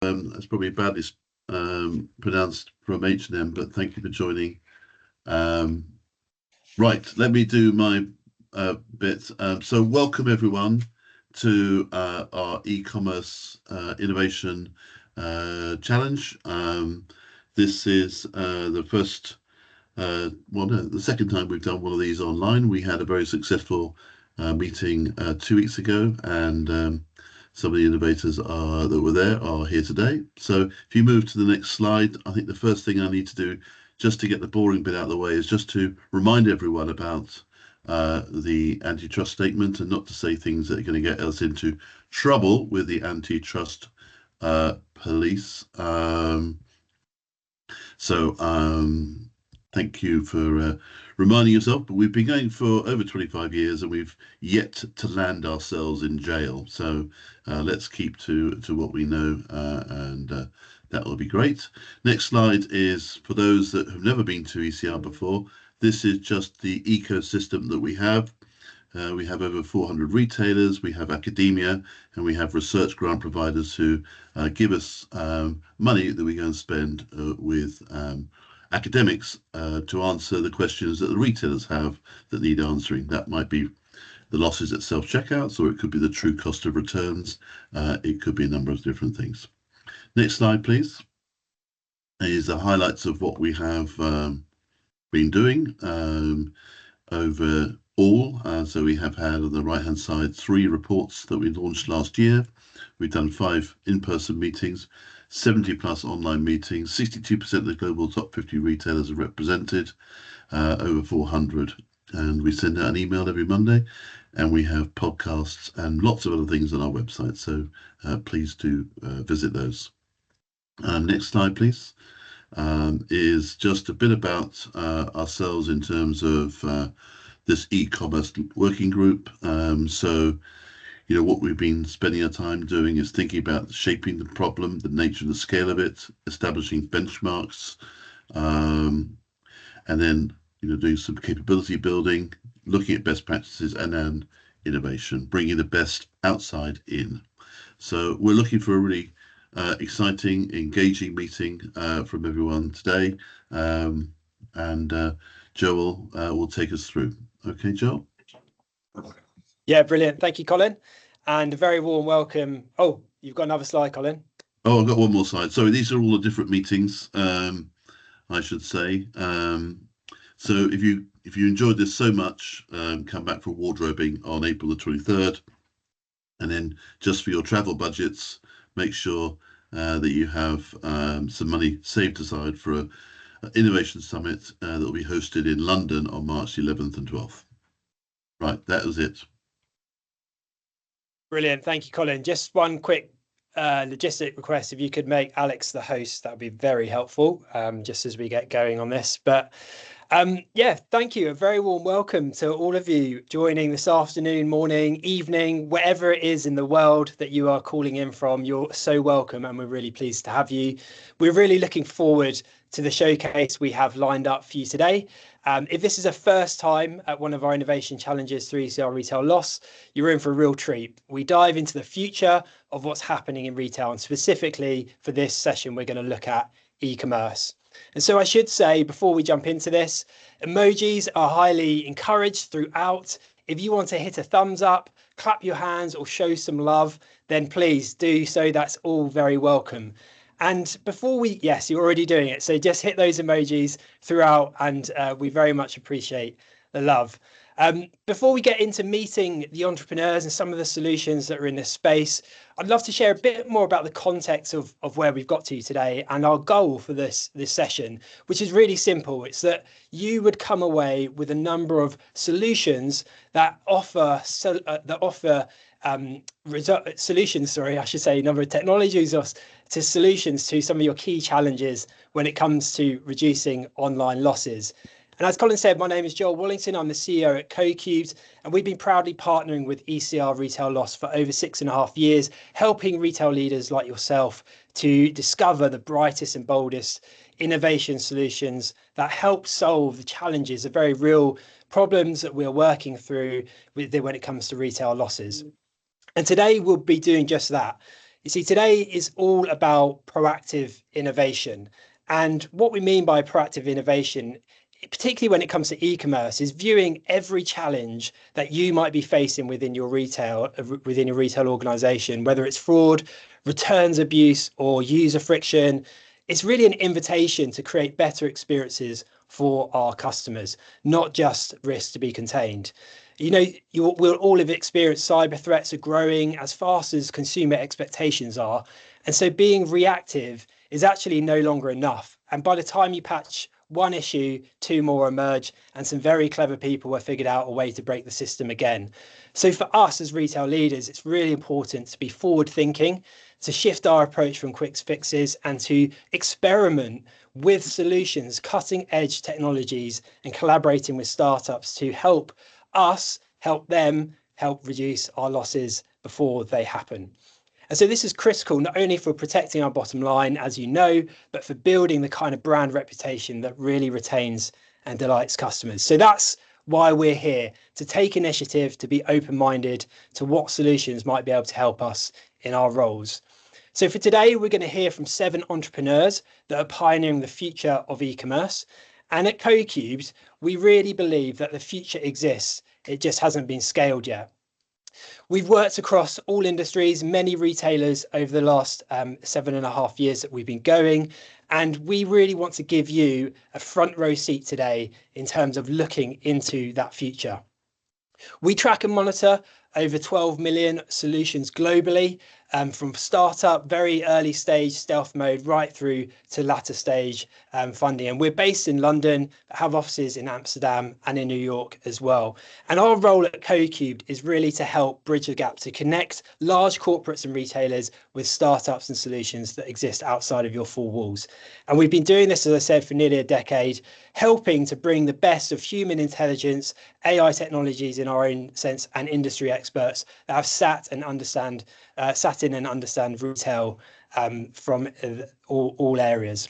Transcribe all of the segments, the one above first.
That's probably badly pronounced from H&M, but thank you for joining. Right, let me do my bit. So welcome everyone to our e-commerce innovation challenge. This is the second time we've done one of these online. We had a very successful meeting 2 weeks ago, and some of the innovators that were there are here today. So if you move to the next slide, I think the first thing I need to do, just to get the boring bit out of the way, is just to remind everyone about the antitrust statement, and not to say things that are going to get us into trouble with the antitrust police. Thank you for reminding yourself, but we've been going for over 25 years and we've yet to land ourselves in jail. So let's keep to what we know, and that will be great. Next slide is for those that have never been to ECR before. This is just the ecosystem that we have. We have over 400 retailers, we have academia, and we have research grant providers who give us money that we go and spend with academics to answer the questions that the retailers have that need answering. That might be the losses at self-checkouts, or it could be the true cost of returns. It could be a number of different things. Next slide, please, is the highlights of what we have been doing overall. So we have had on the right-hand side 3 reports that we launched last year. We've done 5 in-person meetings, 70 plus online meetings, 62% of the global top 50 retailers are represented, over 400. And we send out an email every Monday, and we have podcasts and lots of other things on our website. So please do visit those. Next slide, please, is just a bit about ourselves in terms of this e-commerce working group. What we've been spending our time doing is thinking about shaping the problem, the nature and the scale of it, establishing benchmarks, and then doing some capability building, looking at best practices, and then innovation, bringing the best outside in. So we're looking for a really exciting, engaging meeting from everyone today, and Joel will take us through. Okay, Joel? Yeah, brilliant. Thank you, Colin. And a very warm welcome. Oh, you've got another slide, Colin. Oh, I've got one more slide. Sorry, these are all the different meetings, I should say. So if you enjoyed this so much, come back for wardrobing on April the 23rd. And then just for your travel budgets, make sure that you have some money saved aside for an innovation summit that will be hosted in London on March 11th and 12th. Right, that was it. Brilliant. Thank you, Colin. Just one quick logistic request. If you could make Alex the host, that would be very helpful, just as we get going on this. But yeah, thank you. A very warm welcome to all of you joining this afternoon, morning, evening, wherever it is in the world that you are calling in from. You're so welcome, and we're really pleased to have you. We're really looking forward to the showcase we have lined up for you today. If this is a first time at one of our innovation challenges through ECR Retail Loss, you're in for a real treat. We dive into the future of what's happening in retail, and specifically for this session, we're going to look at e-commerce. And so I should say, before we jump into this, emojis are highly encouraged throughout. If you want to hit a thumbs up, clap your hands, or show some love, then please do so. That's all very welcome. And before yes, you're already doing it. So just hit those emojis throughout, and we very much appreciate the love. Before we get into meeting the entrepreneurs and some of the solutions that are in this space, I'd love to share a bit more about the context of where we've got to today and our goal for this session, which is really simple. It's that you would come away with a number of solutions that offer solutions, sorry, I should say, a number of technologies to solutions to some of your key challenges when it comes to reducing online losses. And as Colin said, my name is Joel Wallington. I'm the CEO at CoCubed, and we've been proudly partnering with ECR Retail Loss for over 6.5 years, helping retail leaders like yourself to discover the brightest and boldest innovation solutions that help solve the challenges, the very real problems that we're working through when it comes to retail losses. And today we'll be doing just that. You see, today is all about proactive innovation. And what we mean by proactive innovation, particularly when it comes to e-commerce, is viewing every challenge that you might be facing within your retail organization, whether it's fraud, returns abuse, or user friction. It's really an invitation to create better experiences for our customers, not just risks to be contained. We'll all have experienced cyber threats are growing as fast as consumer expectations are. And so being reactive is actually no longer enough. And by the time you patch one issue, two more emerge, and some very clever people have figured out a way to break the system again. So for us as retail leaders, it's really important to be forward thinking, to shift our approach from quick fixes and to experiment with solutions, cutting edge technologies, and collaborating with startups to help us help them help reduce our losses before they happen. And so this is critical not only for protecting our bottom line, as you know, but for building the kind of brand reputation that really retains and delights customers. So that's why we're here, to take initiative, to be open-minded to what solutions might be able to help us in our roles. So for today, we're going to hear from 7 entrepreneurs that are pioneering the future of e-commerce. And at CoCubed, we really believe that the future exists. It just hasn't been scaled yet. We've worked across all industries, many retailers over the last 7.5 years that we've been going. And we really want to give you a front row seat today in terms of looking into that future. We track and monitor over 12 million solutions globally, from startup, very early stage stealth mode, right through to latter stage funding. And we're based in London, have offices in Amsterdam and in New York as well. And our role at CoCubed is really to help bridge the gap, to connect large corporates and retailers with startups and solutions that exist outside of your four walls. And we've been doing this, as I said, for nearly a decade, helping to bring the best of human intelligence, AI technologies in our own sense, and industry experts that have sat in and understand retail from all areas.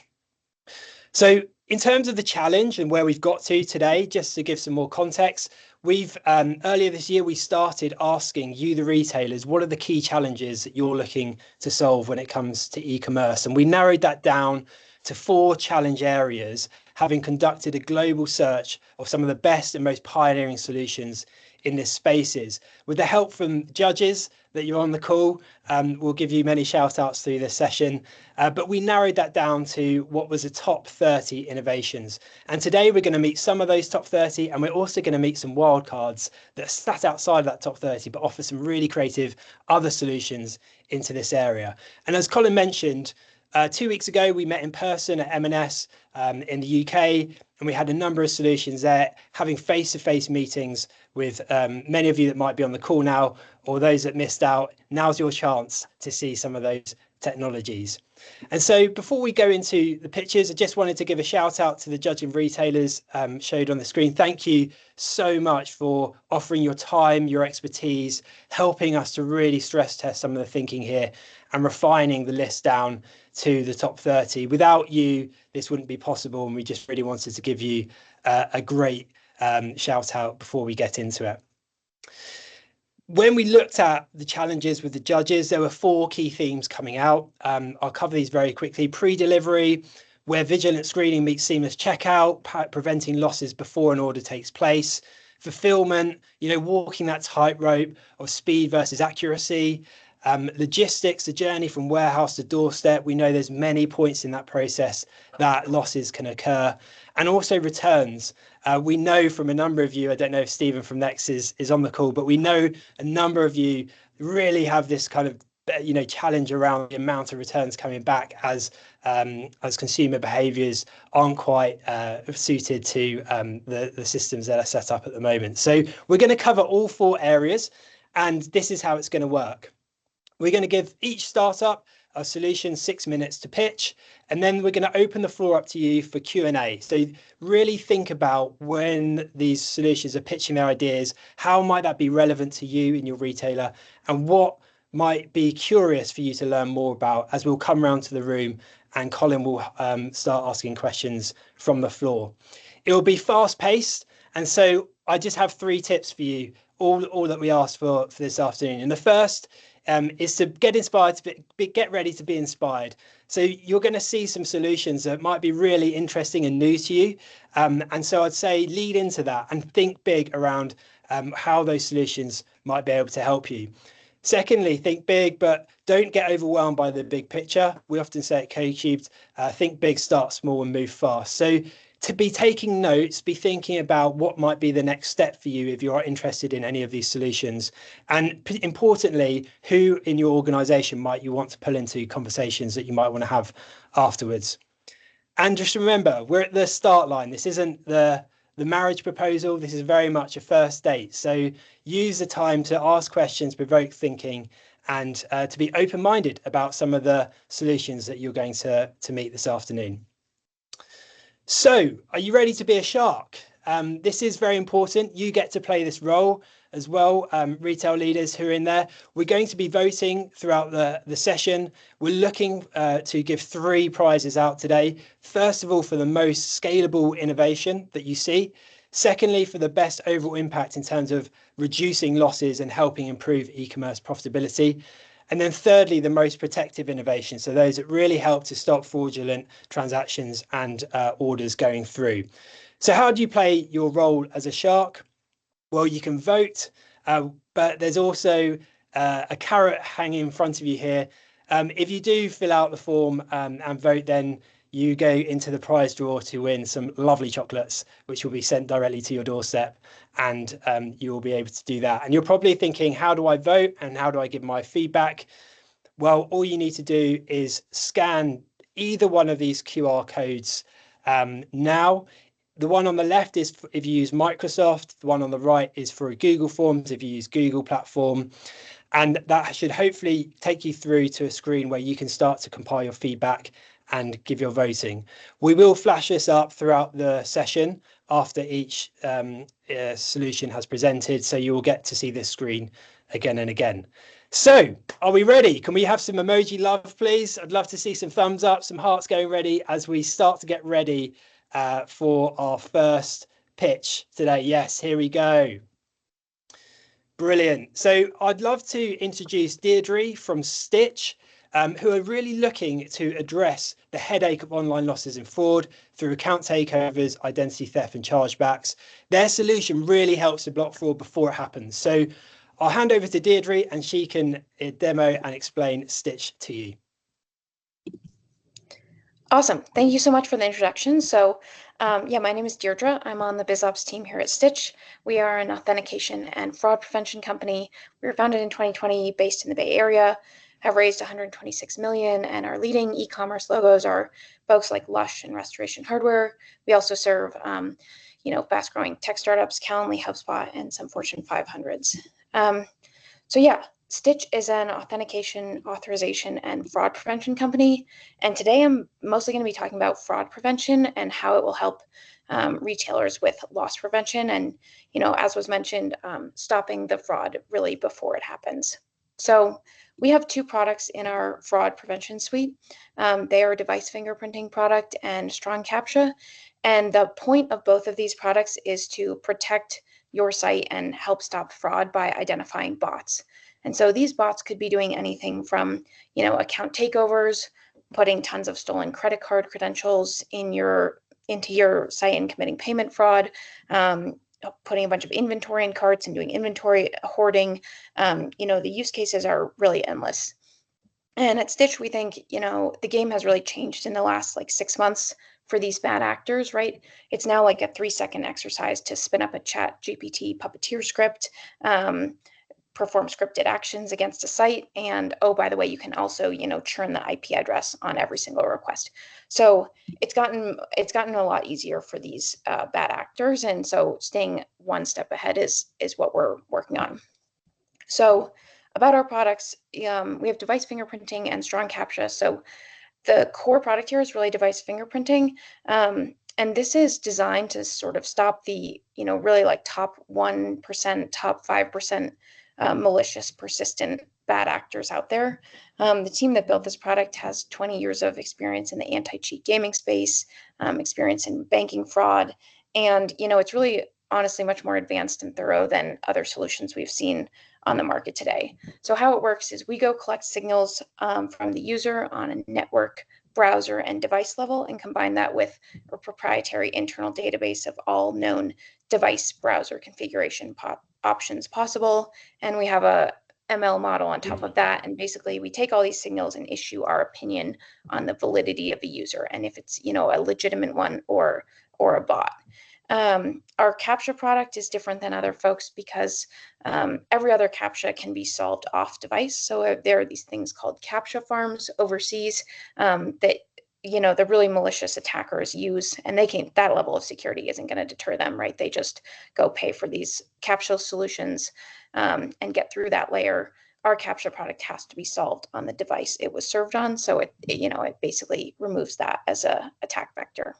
So in terms of the challenge and where we've got to today, just to give some more context, we've earlier this year, we started asking you, the retailers, what are the key challenges that you're looking to solve when it comes to e-commerce? And we narrowed that down to 4 challenge areas, having conducted a global search of some of the best and most pioneering solutions in this spaces. With the help from judges that you're on the call, we'll give you many shout outs through this session, but we narrowed that down to what was the top 30 innovations. And today we're going to meet some of those top 30, and we're also going to meet some wildcards that sat outside of that top 30, but offer some really creative other solutions into this area. And as Colin mentioned, 2 weeks ago, we met in person at M&S in the UK, and we had a number of solutions there, having face-to-face meetings with many of you that might be on the call now, or those that missed out. Now's your chance to see some of those technologies. And so before we go into the pictures, I just wanted to give a shout out to the judging retailers showed on the screen. Thank you so much for offering your time, your expertise, helping us to really stress test some of the thinking here and refining the list down to the top 30. Without you, this wouldn't be possible. And we just really wanted to give you a great shout out before we get into it. When we looked at the challenges with the judges, there were 4 key themes coming out. I'll cover these very quickly. Pre-delivery, where vigilant screening meets seamless checkout, preventing losses before an order takes place. Fulfillment, walking that tightrope of speed versus accuracy. Logistics, the journey from warehouse to doorstep. We know there's many points in that process that losses can occur. And also returns. We know from a number of you, I don't know if Stephen from Next is on the call, but we know a number of you really have this kind of challenge around the amount of returns coming back as consumer behaviors aren't quite suited to the systems that are set up at the moment. So we're going to cover all 4 areas, and this is how it's going to work. We're going to give each startup a solution 6 minutes to pitch, and then we're going to open the floor up to you for Q&A. So really think about when these solutions are pitching their ideas, how might that be relevant to you in your retailer, and what might be curious for you to learn more about as we'll come around to the room and Colin will start asking questions from the floor. It will be fast paced, and so I just have 3 tips for you, all that we asked for this afternoon. And the first is to get inspired, get ready to be inspired. So you're going to see some solutions that might be really interesting and new to you. And so I'd say lead into that and think big around how those solutions might be able to help you. Secondly, think big, but don't get overwhelmed by the big picture. We often say at CodeCubed, think big, start small, and move fast. So to be taking notes, be thinking about what might be the next step for you if you are interested in any of these solutions. And importantly, who in your organization might you want to pull into conversations that you might want to have afterwards. And just remember, we're at the start line. This isn't the marriage proposal. This is very much a first date. So use the time to ask questions, provoke thinking, and to be open-minded about some of the solutions that you're going to meet this afternoon. So are you ready to be a shark? This is very important. You get to play this role as well, retail leaders who are in there. We're going to be voting throughout the session. We're looking to give 3 prizes out today. First of all, for the most scalable innovation that you see. Secondly, for the best overall impact in terms of reducing losses and helping improve e-commerce profitability. And then thirdly, the most protective innovation. So those that really help to stop fraudulent transactions and orders going through. So how do you play your role as a shark? Well, you can vote, but there's also a carrot hanging in front of you here. If you do fill out the form and vote, then you go into the prize draw to win some lovely chocolates, which will be sent directly to your doorstep, and you will be able to do that. And you're probably thinking, how do I vote and how do I give my feedback? Well, all you need to do is scan either one of these QR codes now. The one on the left is if you use Microsoft. The one on the right is for Google Forms if you use Google platform. And that should hopefully take you through to a screen where you can start to compile your feedback and give your voting. We will flash this up throughout the session after each solution has presented, so you will get to see this screen again and again. So are we ready? Can we have some emoji love, please? I'd love to see some thumbs up, some hearts going ready as we start to get ready for our first pitch today. Yes, here we go. Brilliant. So I'd love to introduce Deirdre from Stitch, who are really looking to address the headache of online losses and fraud through account takeovers, identity theft and chargebacks. Their solution really helps to block fraud before it happens. So I'll hand over to Deirdre and she can demo and explain Stitch to you. Awesome. Thank you so much for the introduction. So yeah, my name is Deirdre. I'm on the BizOps team here at Stitch. We are an authentication and fraud prevention company. We were founded in 2020 based in the Bay Area, have raised 126 million, and our leading e-commerce logos are folks like Lush and Restoration Hardware. We also serve fast-growing tech startups, Calendly, HubSpot, and some Fortune 500s. So yeah, Stitch is an authentication, authorization, and fraud prevention company. And today I'm mostly going to be talking about fraud prevention and how it will help retailers with loss prevention and, as was mentioned, stopping the fraud really before it happens. So we have 2 products in our fraud prevention suite. They are device fingerprinting product and strong CAPTCHA. And the point of both of these products is to protect your site and help stop fraud by identifying bots. And so these bots could be doing anything from, account takeovers, putting tons of stolen credit card credentials into your site and committing payment fraud, putting a bunch of inventory in carts and doing inventory hoarding. The use cases are really endless. And at Stitch, we think, the game has really changed in the last 6 months for these bad actors, right? It's now like a 3-second exercise to spin up a ChatGPT puppeteer script, perform scripted actions against a site, and oh, by the way, you can also churn the IP address on every single request. So it's gotten a lot easier for these bad actors, and so staying one step ahead is what we're working on. So about our products, we have device fingerprinting and strong CAPTCHA. So the core product here is really device fingerprinting. And this is designed to sort of stop the, really top 1%, top 5% malicious, persistent bad actors out there. The team that built this product has 20 years of experience in the anti-cheat gaming space, experience in banking fraud. And, it's really honestly much more advanced and thorough than other solutions we've seen on the market today. So how it works is we go collect signals from the user on a network, browser, and device level and combine that with a proprietary internal database of all known device browser configuration options possible. And we have a ML model on top of that. And basically we take all these signals and issue our opinion on the validity of the user and if it's, a legitimate one or a bot. Our CAPTCHA product is different than other folks because every other CAPTCHA can be solved off device. So there are these things called CAPTCHA farms overseas that the really malicious attackers use, and that level of security isn't going to deter them, right? They just go pay for these CAPTCHA solutions and get through that layer. Our CAPTCHA product has to be solved on the device it was served on, so it basically removes that as a attack vector.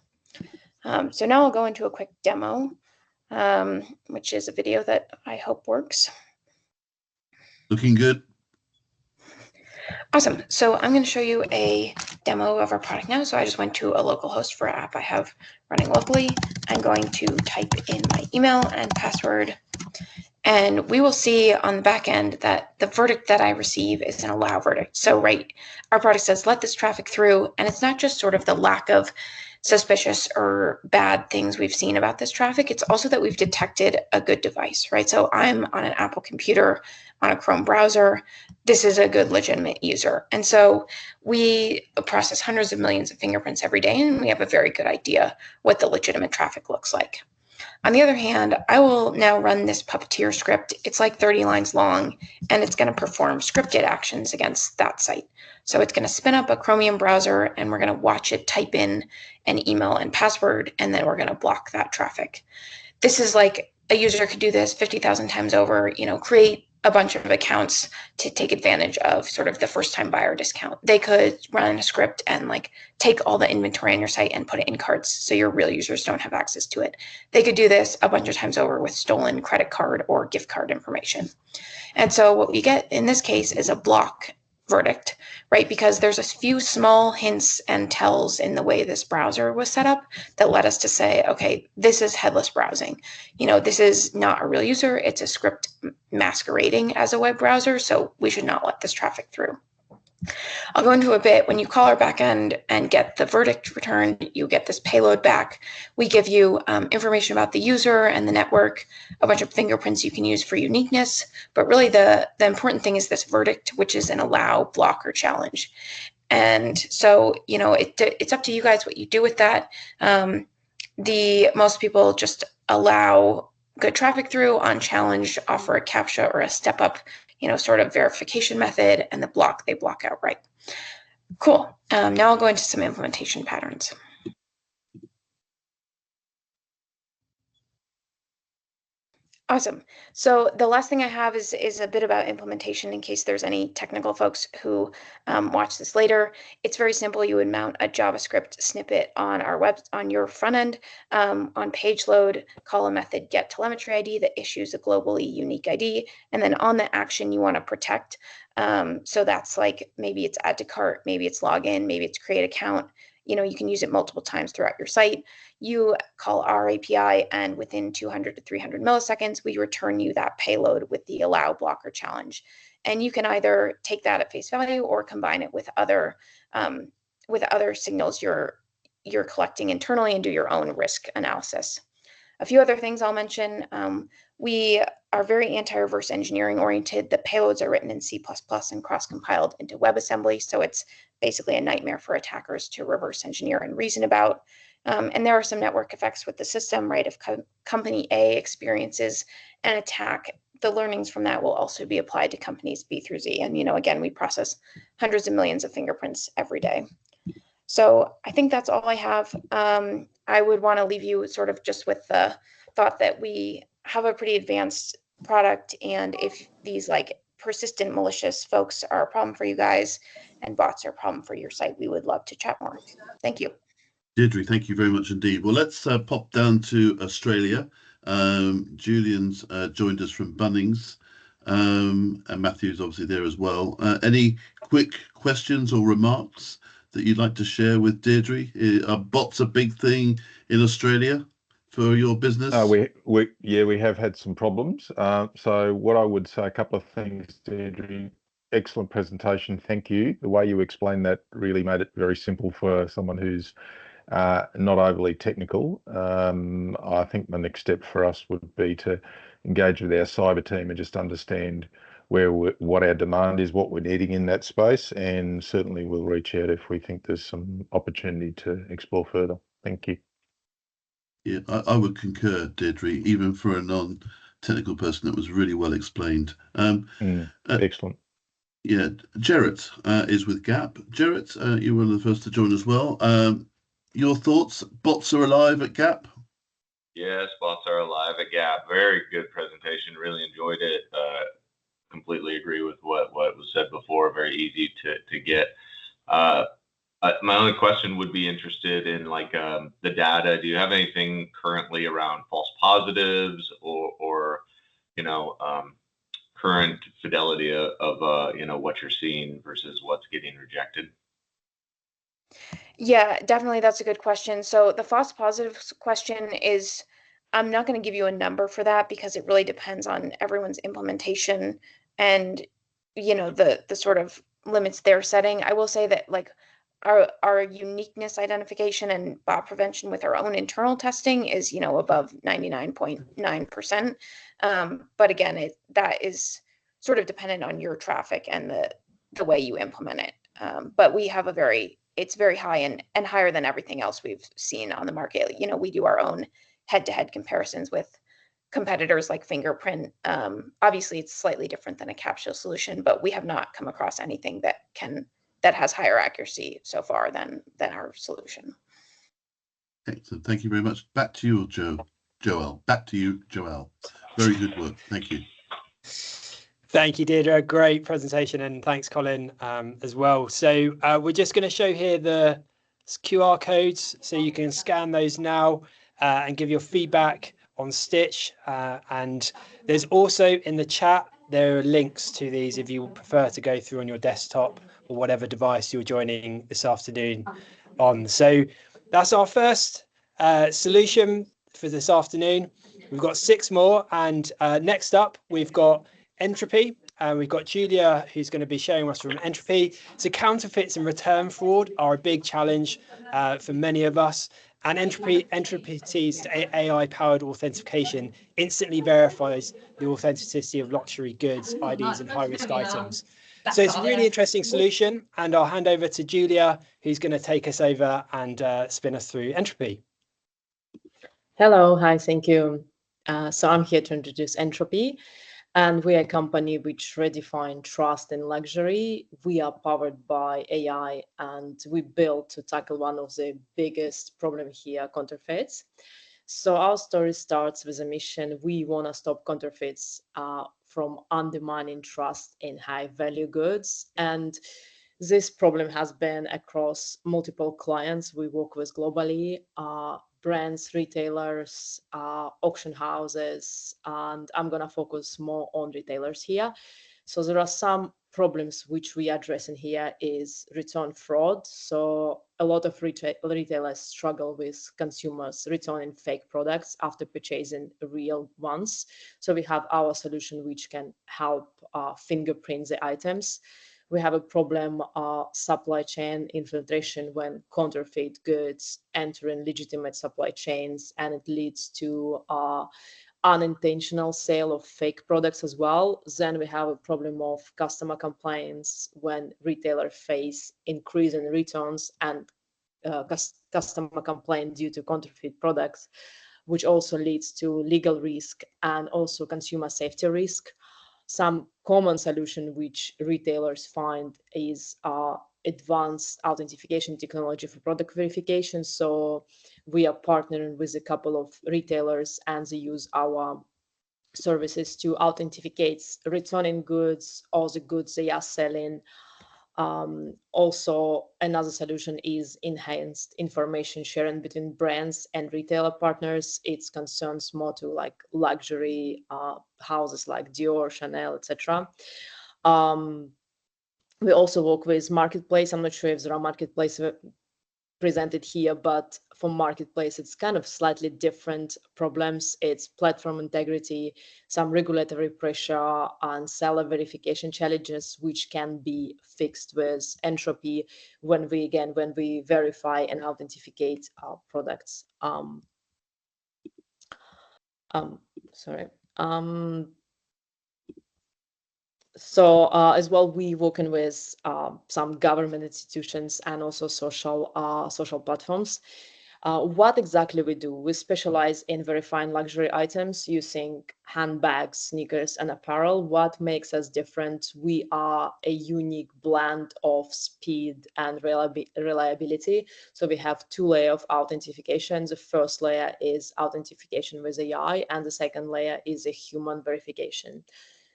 So now I'll go into a quick demo, which is a video that I hope works. Looking good. Awesome. So I'm going to show you a demo of our product now. So I just went to a local host for an app I have running locally. I'm going to type in my email and password. And we will see on the back end that the verdict that I receive is an allow verdict. So our product says, let this traffic through. And it's not just sort of the lack of suspicious or bad things we've seen about this traffic. It's also that we've detected a good device, right? So I'm on an Apple computer on a Chrome browser. This is a good legitimate user. And so we process hundreds of millions of fingerprints every day, and we have a very good idea what the legitimate traffic looks like. On the other hand, I will now run this Puppeteer script. It's like 30 lines long, and it's going to perform scripted actions against that site. So it's going to spin up a Chromium browser, and we're going to watch it type in an email and password, and then we're going to block that traffic. This is like a user could do this 50,000 times over, create a bunch of accounts to take advantage of sort of the first-time buyer discount. They could run a script and take all the inventory on your site and put it in carts so your real users don't have access to it. They could do this a bunch of times over with stolen credit card or gift card information. And so what we get in this case is a block verdict, right? Because there's a few small hints and tells in the way this browser was set up that led us to say, okay, this is headless browsing. This is not a real user. It's a script masquerading as a web browser. So we should not let this traffic through. I'll go into a bit. When you call our backend and get the verdict returned, you get this payload back. We give you information about the user and the network, a bunch of fingerprints you can use for uniqueness. But really the important thing is this verdict, which is an allow, block, or challenge. And so, it's up to you guys what you do with that. Most people just allow good traffic through. On challenge, offer a CAPTCHA or a step up sort of verification method, and the block, they block outright. Cool. Now I'll go into some implementation patterns. Awesome. So the last thing I have is a bit about implementation in case there's any technical folks who watch this later. It's very simple. You would mount a JavaScript snippet on your front end. On page load, call a method get telemetry ID that issues a globally unique ID. And then on the action you want to protect. So that's maybe it's add to cart, maybe it's login, maybe it's create account. You can use it multiple times throughout your site. You call our API, and within 200 to 300 milliseconds, we return you that payload with the allow, block, or challenge. And you can either take that at face value or combine it with other signals you're collecting internally and do your own risk analysis. A few other things I'll mention. We are very anti-reverse engineering oriented. The payloads are written in C++ and cross-compiled into WebAssembly, so it's basically a nightmare for attackers to reverse engineer and reason about. And there are some network effects with the system, right? If company A experiences an attack, the learnings from that will also be applied to companies B through Z. And, again, we process hundreds of millions of fingerprints every day. So I think that's all I have. I would want to leave you sort of just with the thought that we have a pretty advanced product, and if these persistent malicious folks are a problem for you guys and bots are a problem for your site, we would love to chat more. Thank you. Deirdre, thank you very much indeed. Well, let's pop down to Australia. Julian's joined us from Bunnings, and Matthew's obviously there as well. Any quick questions or remarks that you'd like to share with Deirdre? Are bots a big thing in Australia? for your business? We have had some problems. So what I would say, a couple of things, Deirdre. Excellent presentation. Thank you. The way you explained that really made it very simple for someone who's not overly technical. I think the next step for us would be to engage with our cyber team and just understand what our demand is, what we're needing in that space, and certainly we'll reach out if we think there's some opportunity to explore further. Thank you. Yeah, I would concur, Deirdre, even for a non-technical person. That was really well explained. Excellent. Yeah, Jarrett is with Gap. Jarrett, you were one of the first to join as well. Your thoughts? Bots are alive at Gap? Yes, bots are alive at Gap. Very good presentation. Really enjoyed it. Completely agree with what was said before. Very easy to get. My only question would be interested in the data. Do you have anything currently around false positives or current fidelity of what you're seeing versus what's getting rejected? Yeah, definitely. That's a good question. So the false positives question is, I'm not going to give you a number for that because it really depends on everyone's implementation and, the sort of limits they're setting. I will say that our uniqueness identification and bot prevention with our own internal testing is, above 99.9%. But again, that is sort of dependent on your traffic and the way you implement it. But we have it's very high and higher than everything else we've seen on the market. We do our own head-to-head comparisons with competitors like Fingerprint. Obviously, it's slightly different than a capsule solution, but we have not come across anything that has higher accuracy so far than our solution. Excellent. Thank you very much. Back to you, Joel. Back to you, Joel. Very good work. Thank you. Thank you, Deirdre. Great presentation, and thanks, Colin, as well. So we're just going to show here the QR codes, so you can scan those now and give your feedback on Stitch. And there's also in the chat, there are links to these if you prefer to go through on your desktop or whatever device you're joining this afternoon on. So that's our first solution for this afternoon. We've got 6 more, and next up we've got Entropy, and we've got Julia who's going to be showing us from Entropy. So counterfeits and return fraud are a big challenge for many of us, and Entropy's AI-powered authentication instantly verifies the authenticity of luxury goods, IDs, and high-risk items. So it's a really interesting solution, and I'll hand over to Julia, who's going to take us over and spin us through Entropy. Hello, hi, thank you. So I'm here to introduce Entropy, and we are a company which redefine trust and luxury. We are powered by AI, and we built to tackle one of the biggest problems here, counterfeits. So our story starts with a mission. We want to stop counterfeits from undermining trust in high-value goods. And this problem has been across multiple clients we work with globally, brands, retailers, auction houses, and I'm going to focus more on retailers here. So there are some problems which we address in here is return fraud. So a lot of retailers struggle with consumers returning fake products after purchasing real ones. So we have our solution which can help fingerprint the items. We have a problem supply chain infiltration when counterfeit goods enter in legitimate supply chains, and it leads to unintentional sale of fake products as well. Then we have a problem of customer complaints when retailers face increase in returns and customer complaint due to counterfeit products, which also leads to legal risk and also consumer safety risk. Some common solution which retailers find is advanced authentication technology for product verification. So we are partnering with a couple of retailers, and they use our services to authenticate returning goods or the goods they are selling. Also, another solution is enhanced information sharing between brands and retailer partners. It concerns more to like luxury houses like Dior, Chanel, etc. We also work with marketplace. I'm not sure if there are marketplace presented here, but for marketplace, it's kind of slightly different problems. It's platform integrity, some regulatory pressure, and seller verification challenges, which can be fixed with Entropy when we verify and authenticate our products. So as well, we working with some government institutions and also social platforms. What exactly we do? We specialize in verifying luxury items using handbags, sneakers, and apparel. What makes us different? We are a unique blend of speed and reliability. So we have 2 layers of authentication. The first layer is authentication with AI, and the second layer is a human verification.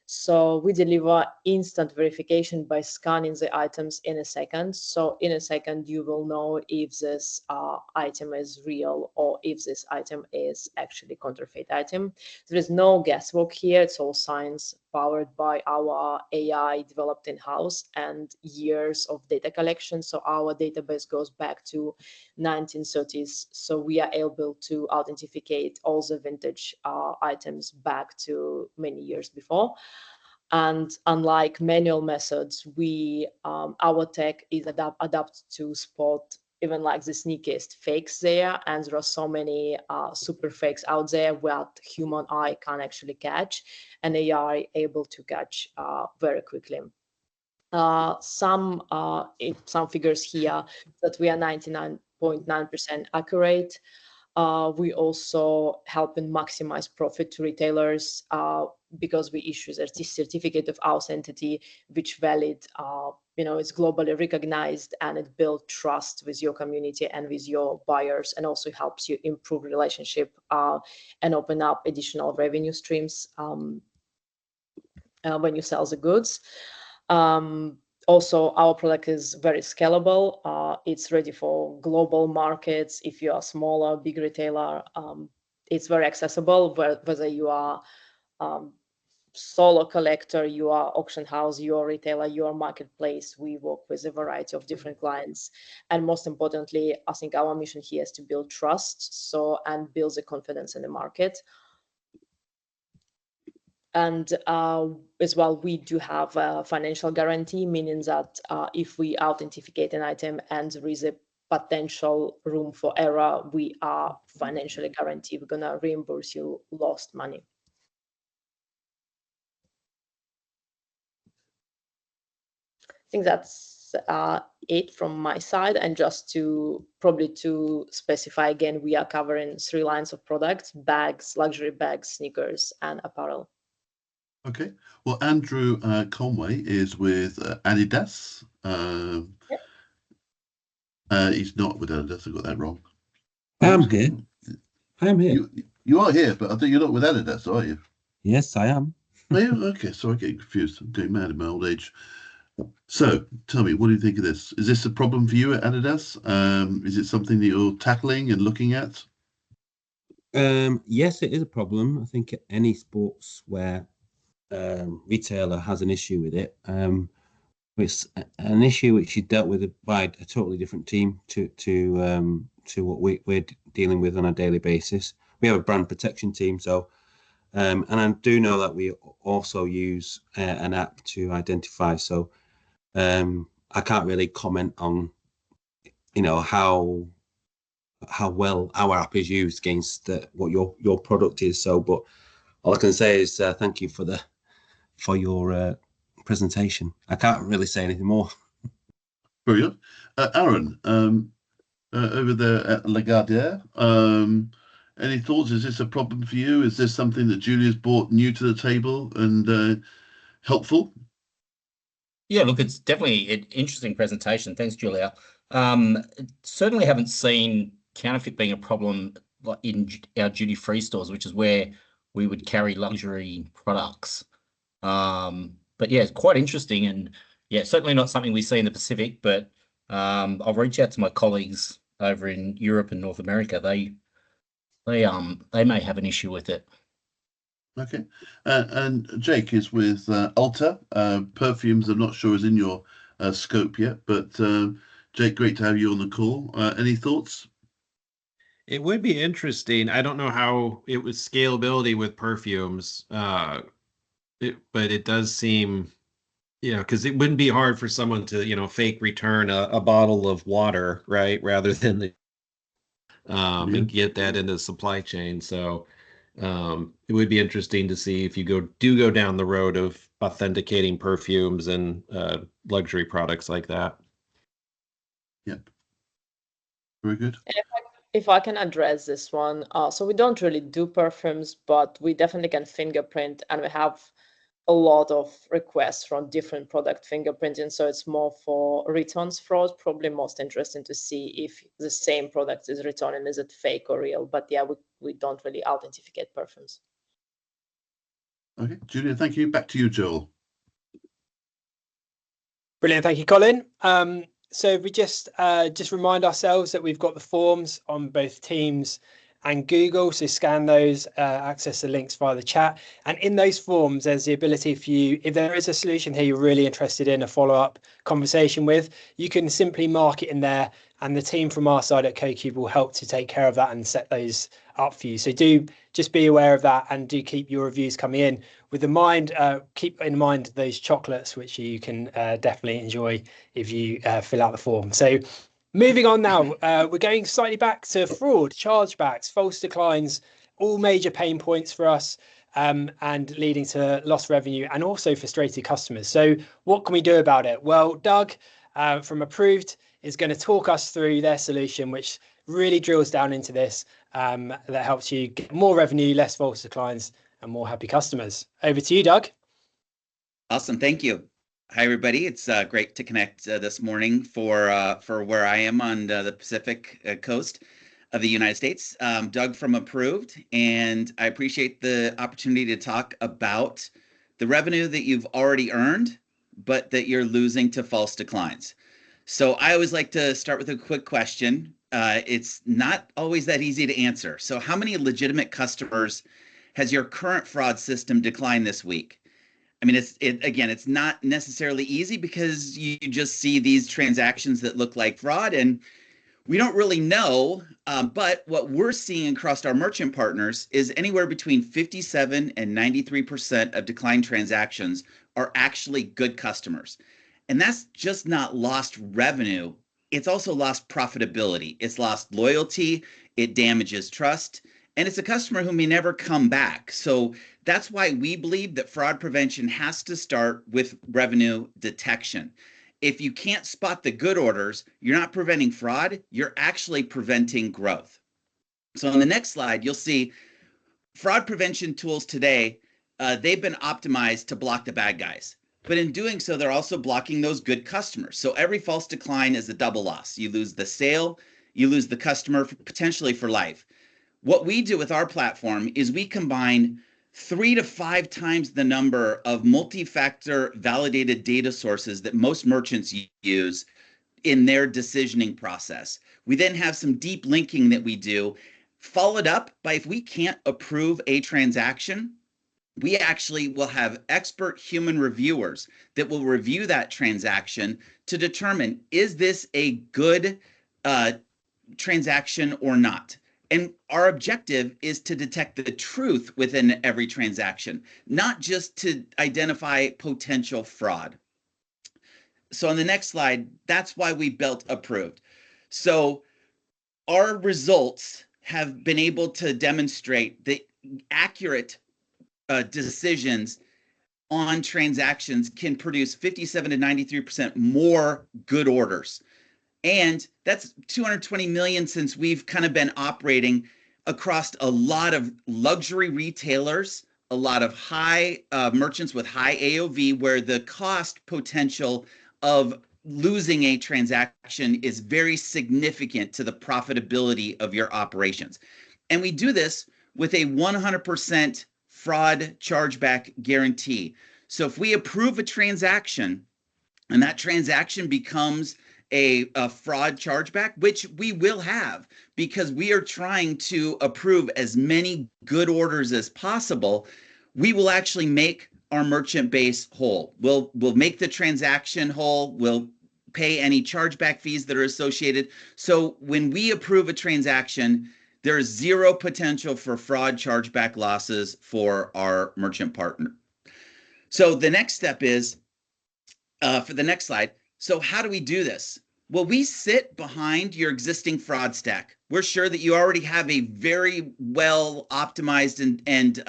So we deliver instant verification by scanning the items in a second. So in a second, you will know if this item is real or if this item is actually counterfeit item. There is no guesswork here. It's all science powered by our AI developed in-house and years of data collection. So our database goes back to 1930s. So we are able to authenticate all the vintage items back to many years before. And unlike manual methods, our tech is adapted to spot even like the sneakiest fakes there. And there are so many super fakes out there what human eye can actually catch, and AI able to catch very quickly. Some figures here that we are 99.9% accurate. We also help in maximize profit to retailers because we issue a certificate of authenticity, which valid, it's globally recognized, and it builds trust with your community and with your buyers, and also helps you improve relationship and open up additional revenue streams when you sell the goods. Also, our product is very scalable. It's ready for global markets. If you are smaller, big retailer, it's very accessible, whether you are solo collector, you are auction house, you are retailer, you are marketplace. We work with a variety of different clients. And most importantly, I think our mission here is to build trust, and build the confidence in the market. And as well, we do have a financial guarantee, meaning that if we authenticate an item and there is a potential room for error, we are financially guaranteed we're going to reimburse you lost money. I think that's it from my side. And just to specify again, we are covering 3 lines of products: bags, luxury bags, sneakers, and apparel. Okay. Well, Andrew Conway is with Adidas. He's not with Adidas. I got that wrong. I am here. I am here. You are here, but I think you're not with Adidas, are you? Yes, I am. Oh, yeah? Okay, sorry, I'm getting confused. I'm getting mad in my old age. So, tell me, what do you think of this? Is this a problem for you at Adidas? Is it something that you're tackling and looking at? Yes, it is a problem. I think any sportswear retailer has an issue with it. It's an issue which is dealt with by a totally different team to what we're dealing with on a daily basis. We have a brand protection team, so and I do know that we also use an app to identify. So I can't really comment on how well our app is used against what your product is. So, but all I can say is thank you for your presentation. I can't really say anything more. Very good. Aaron, over there at Lagardère, any thoughts? Is this a problem for you? Is this something that Julia's brought new to the table and helpful? Yeah, look, it's definitely an interesting presentation. Thanks, Julia. Certainly haven't seen counterfeit being a problem in our duty-free stores, which is where we would carry luxury products. But yeah, it's quite interesting, and yeah, certainly not something we see in the Pacific, but I'll reach out to my colleagues over in Europe and North America. They may have an issue with it. Okay. And Jake is with Ulta. Perfumes, I'm not sure is in your scope yet, but Jake, great to have you on the call. Any thoughts? It would be interesting. I don't know how it was scalability with perfumes, but it does seem, because it wouldn't be hard for someone to, fake return a bottle of water, right, rather than and get that into the supply chain. So it would be interesting to see if you go down the road of authenticating perfumes and luxury products like that. Yep. Very good. If I can address this one, so we don't really do perfumes, but we definitely can fingerprint, and we have a lot of requests from different product fingerprinting. So it's more for returns fraud, probably most interesting to see if the same product is returned and is it fake or real. But yeah, we don't really authenticate perfumes. Okay, Julia, thank you. Back to you, Joel. Brilliant, thank you, Colin. So if we just remind ourselves that we've got the forms on both Teams and Google, so scan those, access the links via the chat, and in those forms there's the ability for you, if there is a solution here you're really interested in a follow-up conversation with, you can simply mark it in there, and the team from our side at CodeCube will help to take care of that and set those up for you. So do just be aware of that, and do keep your reviews coming in with the mind. Keep in mind those chocolates, which you can definitely enjoy if you fill out the form. So moving on now, we're going slightly back to fraud, chargebacks, false declines, all major pain points for us, and leading to lost revenue and also frustrated customers. So what can we do about it? Well, Doug from Approved is going to talk us through their solution, which really drills down into this, that helps you get more revenue, less false declines, and more happy customers. Over to you, Doug. Awesome, thank you. Hi, everybody. It's great to connect this morning for where I am on the Pacific coast of the United States. Doug from Approved, and I appreciate the opportunity to talk about the revenue that you've already earned, but that you're losing to false declines. So I always like to start with a quick question. It's not always that easy to answer. So how many legitimate customers has your current fraud system declined this week? I mean, it's not necessarily easy because you just see these transactions that look like fraud, and we don't really know. But what we're seeing across our merchant partners is anywhere between 57 and 93% of declined transactions are actually good customers. And that's just not lost revenue. It's also lost profitability. It's lost loyalty. It damages trust. And it's a customer who may never come back. So that's why we believe that fraud prevention has to start with revenue detection. If you can't spot the good orders, you're not preventing fraud, you're actually preventing growth. So on the next slide, you'll see fraud prevention tools today, they've been optimized to block the bad guys. But in doing so, they're also blocking those good customers. So every false decline is a double loss. You lose the sale, you lose the customer potentially for life. What we do with our platform is we combine 3 to 5 times the number of multi-factor validated data sources that most merchants use in their decisioning process. We then have some deep linking that we do, followed up by, if we can't approve a transaction, we actually will have expert human reviewers that will review that transaction to determine, is this a good transaction or not? And our objective is to detect the truth within every transaction, not just to identify potential fraud. So on the next slide, that's why we built Approved. So our results have been able to demonstrate the accurate decisions on transactions can produce 57 to 93% more good orders. And that's 220 million since we've kind of been operating across a lot of luxury retailers, a lot of high merchants with high AOV, where the cost potential of losing a transaction is very significant to the profitability of your operations. And we do this with a 100% fraud chargeback guarantee. So if we approve a transaction and that transaction becomes a fraud chargeback, which we will have because we are trying to approve as many good orders as possible, we will actually make our merchant base whole. We'll make the transaction whole. We'll pay any chargeback fees that are associated. So when we approve a transaction, there's zero potential for fraud, chargeback losses for our merchant partner. So the next step is, for the next slide, so how do we do this? Well, we sit behind your existing fraud stack. We're sure that you already have a very well optimized and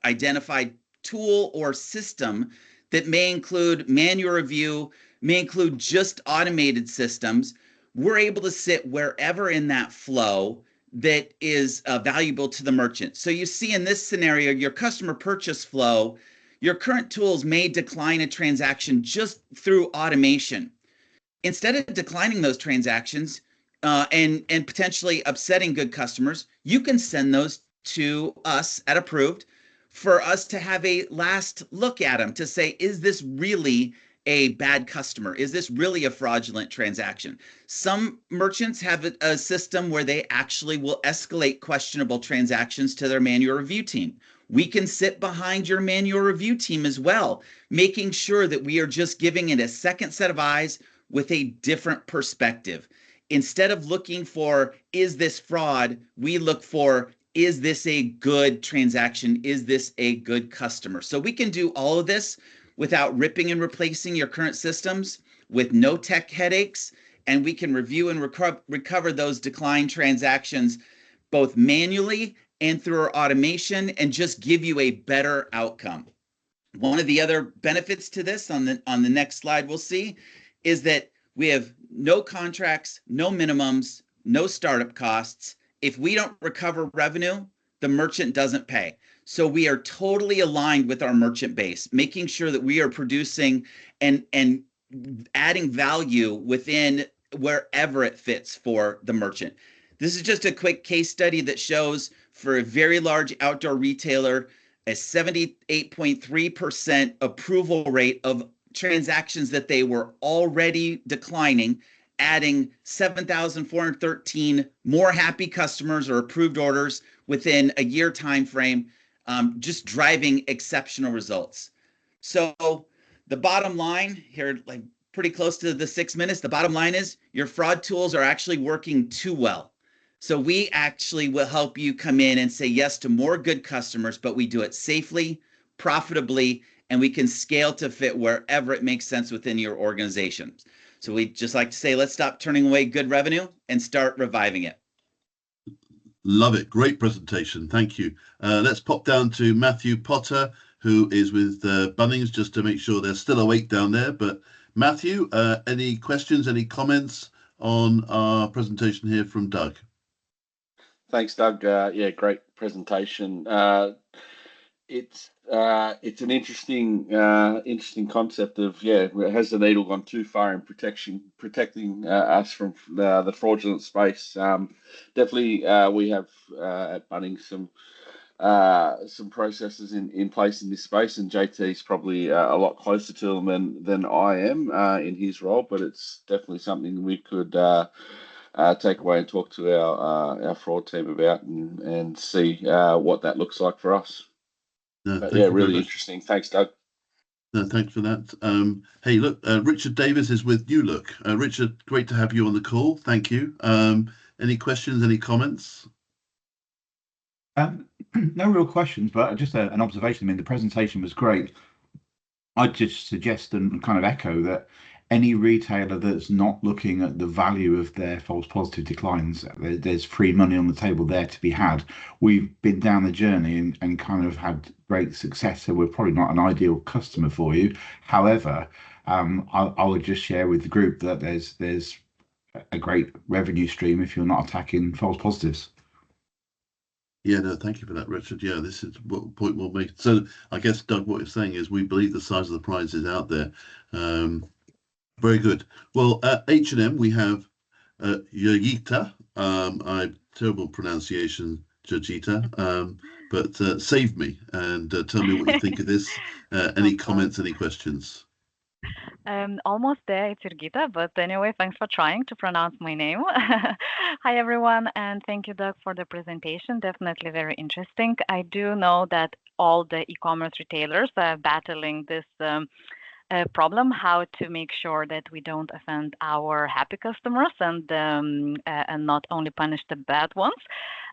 identified tool or system that may include manual review, may include just automated systems. We're able to sit wherever in that flow that is valuable to the merchant. So you see in this scenario, your customer purchase flow, your current tools may decline a transaction just through automation. Instead of declining those transactions and potentially upsetting good customers, you can send those to us at Approved for us to have a last look at them to say, is this really a bad customer? Is this really a fraudulent transaction? Some merchants have a system where they actually will escalate questionable transactions to their manual review team. We can sit behind your manual review team as well, making sure that we are just giving it a second set of eyes with a different perspective. Instead of looking for, is this fraud? We look for, is this a good transaction? Is this a good customer? So we can do all of this without ripping and replacing your current systems, with no tech headaches, and we can review and recover those declined transactions both manually and through our automation, and just give you a better outcome. One of the other benefits to this on the next slide we'll see is that we have no contracts, no minimums, no startup costs. If we don't recover revenue, the merchant doesn't pay. So we are totally aligned with our merchant base, making sure that we are producing and adding value within wherever it fits for the merchant. This is just a quick case study that shows for a very large outdoor retailer, a 78.3% approval rate of transactions that they were already declining, adding 7,413 more happy customers or approved orders within a year time frame, just driving exceptional results. So the bottom line here, like pretty close to the 6 minutes, the bottom line is your fraud tools are actually working too well. So we actually will help you come in and say yes to more good customers, but we do it safely, profitably, and we can scale to fit wherever it makes sense within your organization. So we just like to say, let's stop turning away good revenue and start reviving it. Love it. Great presentation. Thank you. Let's pop down to Matthew Potter, who is with Bunnings, just to make sure they're still awake down there. But Matthew, any questions, any comments on our presentation here from Doug? Thanks, Doug. Yeah, great presentation. It's an interesting concept of, has the needle gone too far in protecting us from the fraudulent space? Definitely, we have at Bunnings some processes in place in this space, and JT's probably a lot closer to them than I am in his role, but it's definitely something we could take away and talk to our fraud team about and see what that looks like for us. No, yeah, really interesting. Thanks, Doug. No, thanks for that. Hey, look, Richard Davis is with New Look. Richard, great to have you on the call. Thank you. Any questions, any comments? No real questions, but just an observation. I mean, the presentation was great. I'd just suggest and kind of echo that any retailer that's not looking at the value of their false positive declines, there's free money on the table there to be had. We've been down the journey and kind of had great success, so we're probably not an ideal customer for you. However, I would just share with the group that there's a great revenue stream if you're not attacking false positives. Yeah, no, thank you for that, Richard. Yeah, this is what point we'll make. So I guess, Doug, what you're saying is we believe the size of the prize is out there. Very good. Well, at H&M, we have Yogita. I terrible pronunciation, Jojita, but save me and tell me what you think of this. Any comments, any questions? Almost there, it's Jurgita, but anyway, thanks for trying to pronounce my name. Hi, everyone, and thank you, Doug, for the presentation. Definitely very interesting. I do know that all the e-commerce retailers are battling this problem, how to make sure that we don't offend our happy customers and not only punish the bad ones.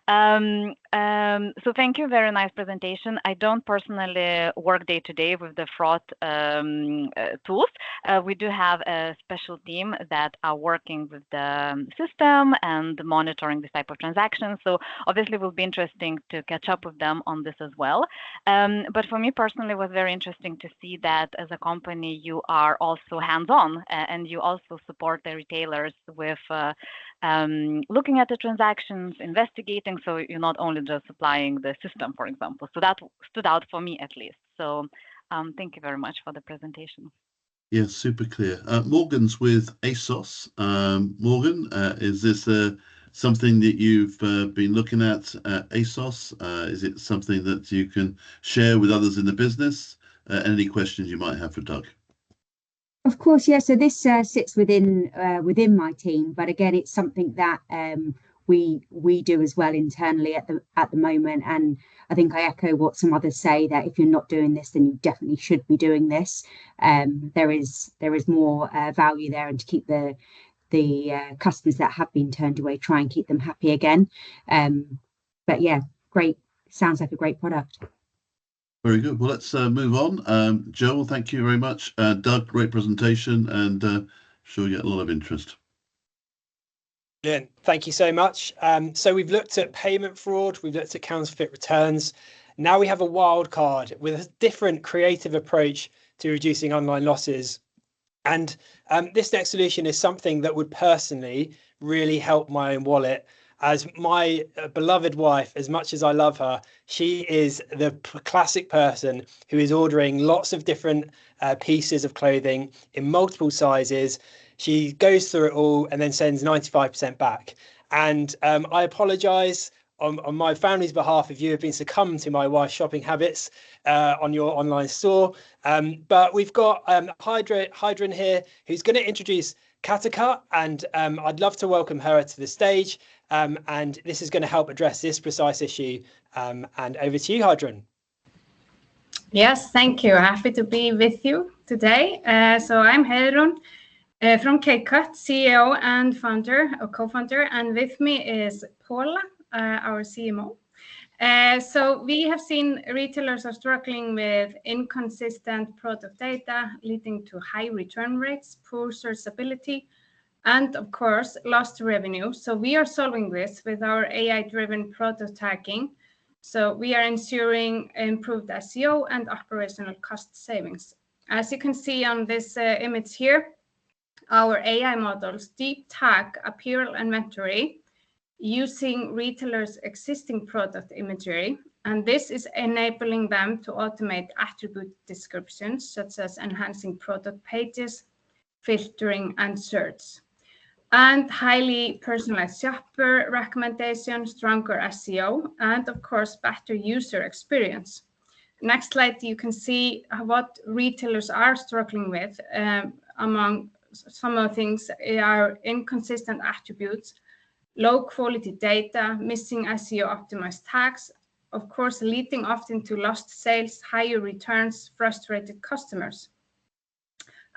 So thank you, very nice presentation. I don't personally work day to day with the fraud tools. We do have a special team that are working with the system and monitoring this type of transactions. So obviously it will be interesting to catch up with them on this as well. But for me personally, it was very interesting to see that as a company, you are also hands-on and you also support the retailers with looking at the transactions, investigating. So you're not only just supplying the system, for example. So that stood out for me at least. So thank you very much for the presentation. Yeah, super clear. Morgan's with ASOS. Morgan, is this something that you've been looking at ASOS? Is it something that you can share with others in the business? Any questions you might have for Doug? Of course, yeah. So this sits within my team, but again, it's something that we do as well internally at the moment. And I think I echo what some others say, that if you're not doing this, then you definitely should be doing this. There is more value there, and to keep the customers that have been turned away, try and keep them happy again. But yeah, great. Sounds like a great product. Very good. Well, let's move on. Joel, thank you very much. Doug, great presentation, and sure you get a lot of interest. Brilliant. Thank you so much. So we've looked at payment fraud, we've looked at counterfeit returns. Now we have a wild card with a different creative approach to reducing online losses. And this next solution is something that would personally really help my own wallet. As my beloved wife, as much as I love her, she is the classic person who is ordering lots of different pieces of clothing in multiple sizes. She goes through it all and then sends 95% back. And I apologize on my family's behalf if you have been succumbed to my wife's shopping habits on your online store. But we've got Hydran here, who's going to introduce Katika, and I'd love to welcome her to the stage. And this is going to help address this precise issue. And over to you, Hydran. Yes, thank you. Happy to be with you today. So I'm Hydran from KCut, CEO and founder or co-founder, and with me is Paula, our CMO. So we have seen retailers are struggling with inconsistent product data, leading to high return rates, poor searchability, and of course, lost revenue. So we are solving this with our AI-driven product tagging. So we are ensuring improved SEO and operational cost savings. As you can see on this image here, our AI models deep tag apparel inventory using retailers' existing product imagery. And this is enabling them to automate attribute descriptions, such as enhancing product pages, filtering, and search. And highly personalized shopper recommendations, stronger SEO, and of course, better user experience. Next slide, you can see what retailers are struggling with. Among some of the things are inconsistent attributes, low quality data, missing SEO optimized tags, of course, leading often to lost sales, higher returns, frustrated customers.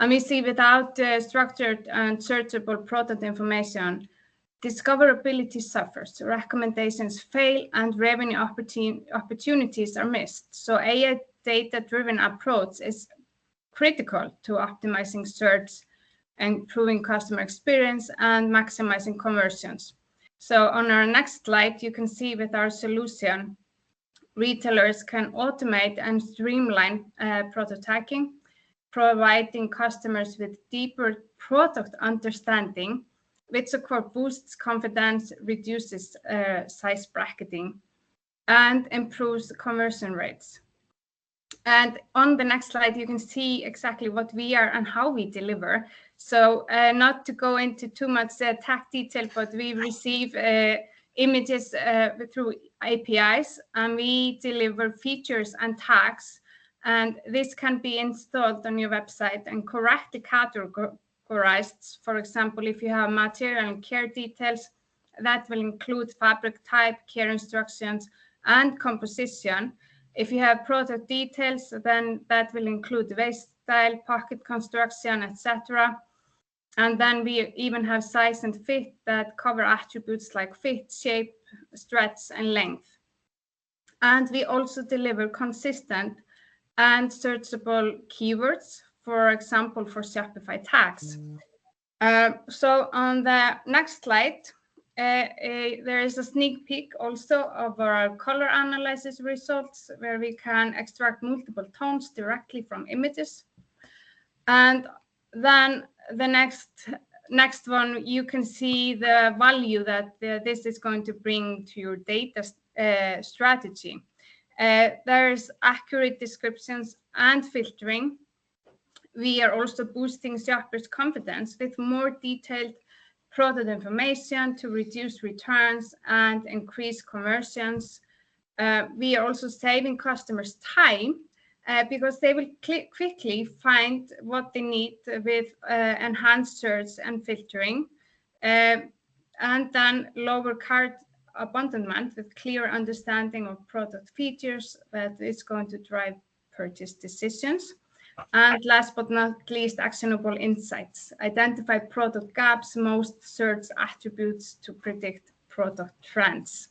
And we see without structured and searchable product information, discoverability suffers, recommendations fail, and revenue opportunities are missed. So AI data-driven approach is critical to optimizing search, improving customer experience, and maximizing conversions. So on our next slide, you can see with our solution, retailers can automate and streamline product tagging, providing customers with deeper product understanding, which of course boosts confidence, reduces size bracketing, and improves conversion rates. And on the next slide, you can see exactly what we are and how we deliver. So not to go into too much tech detail, but we receive images through APIs, and we deliver features and tags. And this can be installed on your website and correctly categorized. For example, if you have material and care details, that will include fabric type, care instructions, and composition. If you have product details, then that will include waste style, pocket construction, etc. And then we even have size and fit that cover attributes like fit, shape, stretch, and length. And we also deliver consistent and searchable keywords, for example, for Shopify tags. So on the next slide, there is a sneak peek also of our color analysis results, where we can extract multiple tones directly from images. And then the next one, you can see the value that this is going to bring to your data strategy. There's accurate descriptions and filtering. We are also boosting shoppers' confidence with more detailed product information to reduce returns and increase conversions. We are also saving customers time because they will quickly find what they need with enhanced search and filtering, and then lower cart abandonment with clear understanding of product features that is going to drive purchase decisions. And last but not least, actionable insights. Identify product gaps, most search attributes to predict product trends.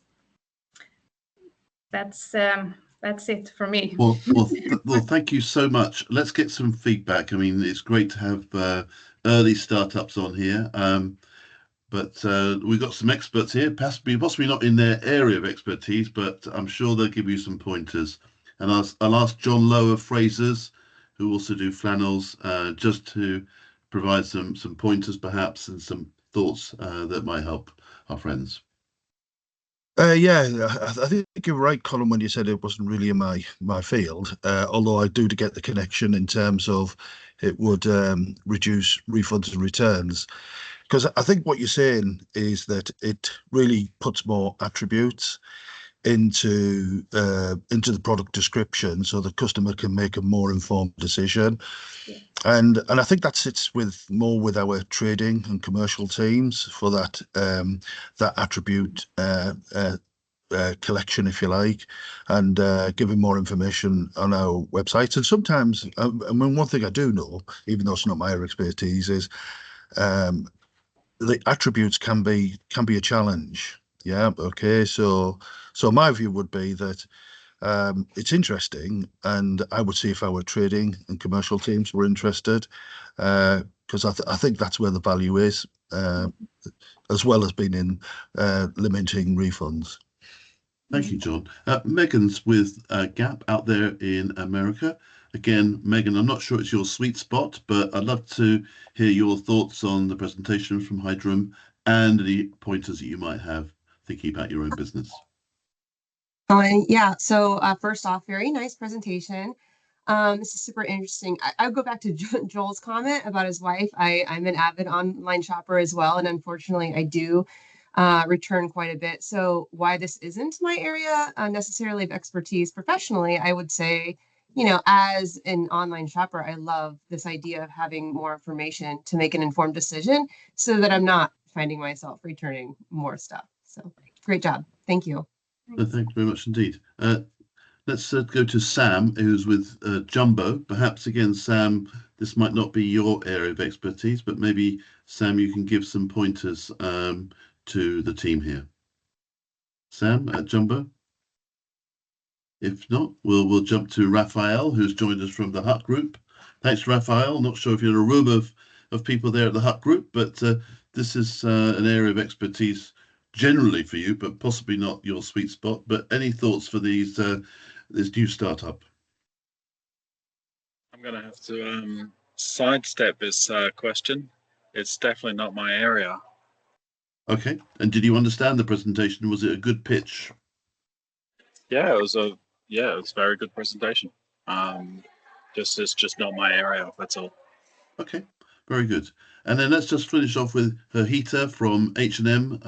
That's it for me. Well, thank you so much. Let's get some feedback. I mean, it's great to have early startups on here, but we've got some experts here, possibly not in their area of expertise, but I'm sure they'll give you some pointers. And I'll ask John Lowe of Frasers, who also do flannels, just to provide some pointers perhaps and some thoughts that might help our friends. Yeah, I think you're right, Colin, when you said it wasn't really in my field, although I do get the connection in terms of it would reduce refunds and returns. Because I think what you're saying is that it really puts more attributes into the product description, so the customer can make a more informed decision. Yeah. And I think that sits more with our trading and commercial teams for that attribute collection, if you like, and giving more information on our websites. And sometimes, I mean, one thing I do know, even though it's not my expertise, is the attributes can be a challenge. Yeah. Okay. So my view would be that it's interesting, and I would see if our trading and commercial teams were interested, because I think that's where the value is, as well as being in limiting refunds. Thank you, John. Megan's with Gap out there in America. Again, Megan, I'm not sure it's your sweet spot, but I'd love to hear your thoughts on the presentation from Hydrum and the pointers that you might have thinking about your own business. Yeah, so first off, very nice presentation. This is super interesting. I'll go back to Joel's comment about his wife. I'm an avid online shopper as well, and unfortunately I do return quite a bit. So why this isn't my area necessarily of expertise professionally, I would say, as an online shopper, I love this idea of having more information to make an informed decision so that I'm not finding myself returning more stuff. So great job. Thank you. Thank you very much indeed. Let's go to Sam, who's with Jumbo. Perhaps again, Sam, this might not be your area of expertise, but maybe, Sam, you can give some pointers to the team here. Sam at Jumbo? If not, we'll jump to Raphael, who's joined us from the Hut Group. Thanks, Raphael. Not sure if you're in a room of people there at the Hut Group, but this is an area of expertise generally for you, but possibly not your sweet spot. But any thoughts for this new startup? I'm going to have to sidestep this question. It's definitely not my area. Okay. And did you understand the presentation? Was it a good pitch? Yeah, it was a very good presentation. It's just not my area. That's all. Okay. Very good. And then let's just finish off with Herhita from H&M.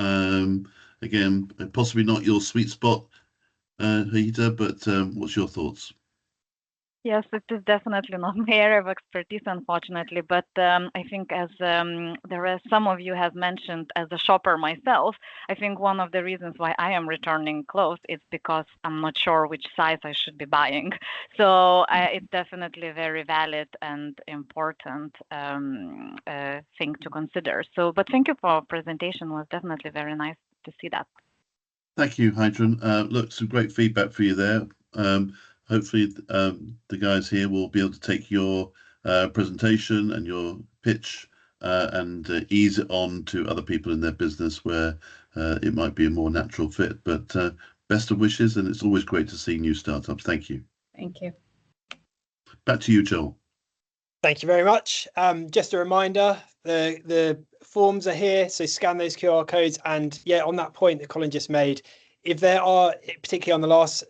Again, possibly not your sweet spot, Herhita, but what's your thoughts? Yes, it is definitely not my area of expertise, unfortunately. But I think, as there are some of you have mentioned, as a shopper myself, I think one of the reasons why I am returning clothes is because I'm not sure which size I should be buying. So it's definitely a very valid and important thing to consider. So, but thank you for your presentation. It was definitely very nice to see that. Thank you, Hadron. Look, some great feedback for you there. Hopefully, the guys here will be able to take your presentation and your pitch and ease it on to other people in their business where it might be a more natural fit. But best of wishes, and it's always great to see new startups. Thank you. Thank you. Back to you, Joel. Thank you very much. Just a reminder, the forms are here, so scan those QR codes. And yeah, on that point that Colin just made, if there are, particularly on the last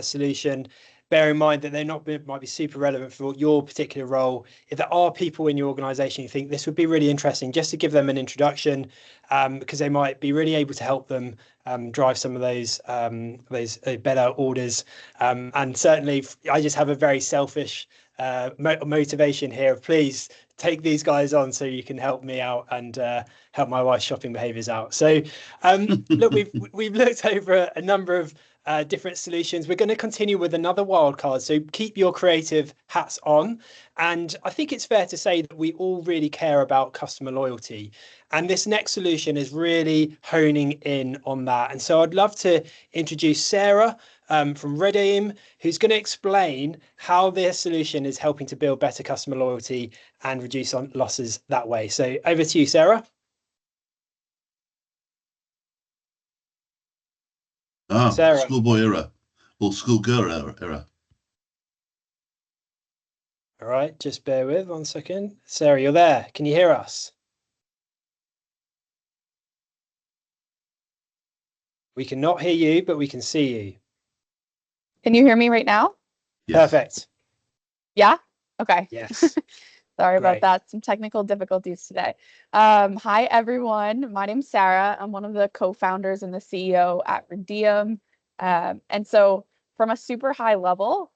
solution, bear in mind that they might be super relevant for your particular role. If there are people in your organization who think this would be really interesting, just to give them an introduction, because they might be really able to help them drive some of those better orders. And certainly, I just have a very selfish motivation here. Please take these guys on so you can help me out and help my wife's shopping behaviors out. So look, we've looked over a number of different solutions. We're going to continue with another wildcard, so keep your creative hats on. And I think it's fair to say that we all really care about customer loyalty, and this next solution is really honing in on that. And so I'd love to introduce Sarah from Redeem, who's going to explain how their solution is helping to build better customer loyalty and reduce losses that way. So over to you, Sarah. Sarah. Schoolboy era or schoolgirl era. All right, just bear with 1 second. Sarah, you're there. Can you hear us? We cannot hear you, but we can see you. Can you hear me right now? Yes. Perfect. Yeah? Okay. Yes. Sorry about that. Some technical difficulties today. Hi, everyone. My name's Sarah. I'm one of the co-founders and the CEO at Redeem. And so from a super high level,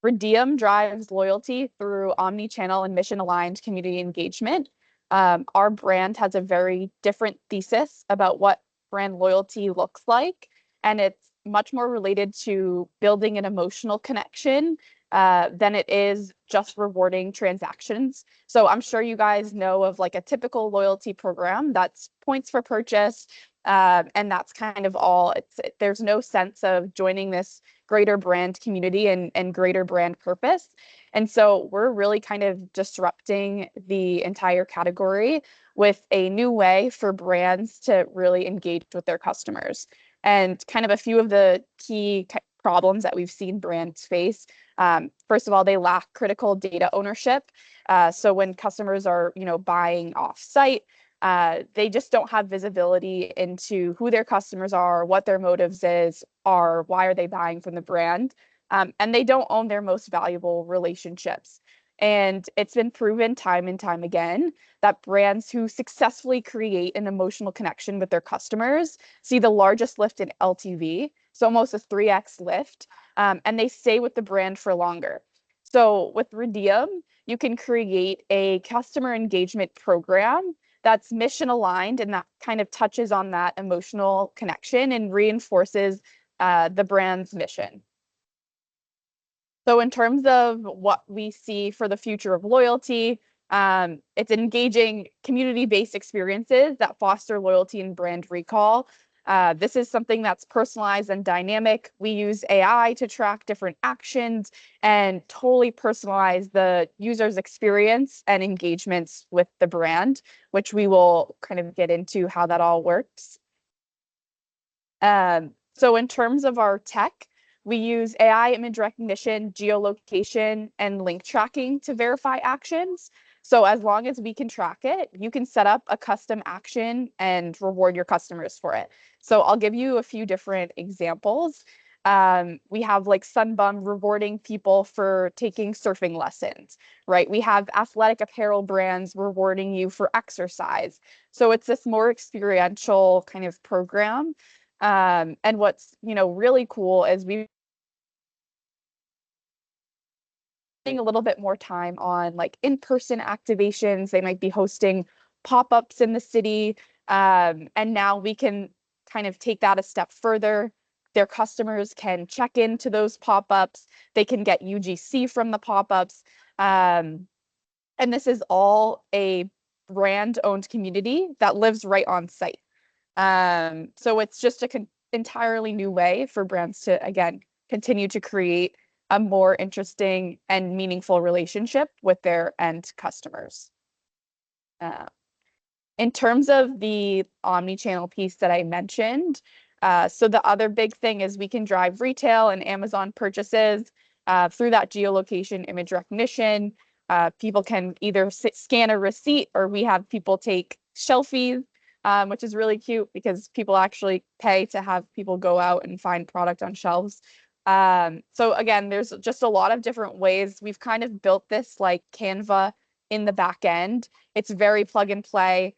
Redeem drives loyalty through omni-channel and mission-aligned community engagement. Our brand has a very different thesis about what brand loyalty looks like, and it's much more related to building an emotional connection than it is just rewarding transactions. So I'm sure you guys know of like a typical loyalty program that's points for purchase, and that's kind of all. There's no sense of joining this greater brand community and greater brand purpose. And so we're really kind of disrupting the entire category with a new way for brands to really engage with their customers. And kind of a few of the key problems that we've seen brands face. First of all, they lack critical data ownership. So when customers are, buying off-site, they just don't have visibility into who their customers are, what their motives are, why are they buying from the brand, and they don't own their most valuable relationships. And it's been proven time and time again that brands who successfully create an emotional connection with their customers see the largest lift in LTV, so almost a 3x lift, and they stay with the brand for longer. So with Redeem, you can create a customer engagement program that's mission aligned and that kind of touches on that emotional connection and reinforces the brand's mission. So in terms of what we see for the future of loyalty, it's engaging community-based experiences that foster loyalty and brand recall. This is something that's personalized and dynamic. We use AI to track different actions and totally personalize the user's experience and engagements with the brand, which we will kind of get into how that all works. So in terms of our tech, we use AI image recognition, geolocation, and link tracking to verify actions. So as long as we can track it, you can set up a custom action and reward your customers for it. So I'll give you a few different examples. We have like Sunbum rewarding people for taking surfing lessons, right? We have athletic apparel brands rewarding you for exercise. So it's this more experiential kind of program. And what's really cool is we a little bit more time on like in-person activations. They might be hosting pop-ups in the city. And now we can kind of take that a step further. Their customers can check into those pop-ups. They can get UGC from the pop-ups. And this is all a brand-owned community that lives right on site. So it's just an entirely new way for brands to, again, continue to create a more interesting and meaningful relationship with their end customers. In terms of the omni-channel piece that I mentioned, so the other big thing is we can drive retail and Amazon purchases through that geolocation image recognition. People can either scan a receipt, or we have people take shelfies, which is really cute because people actually pay to have people go out and find product on shelves. So again, there's just a lot of different ways. We've kind of built this like Canva in the back end. It's very plug and play.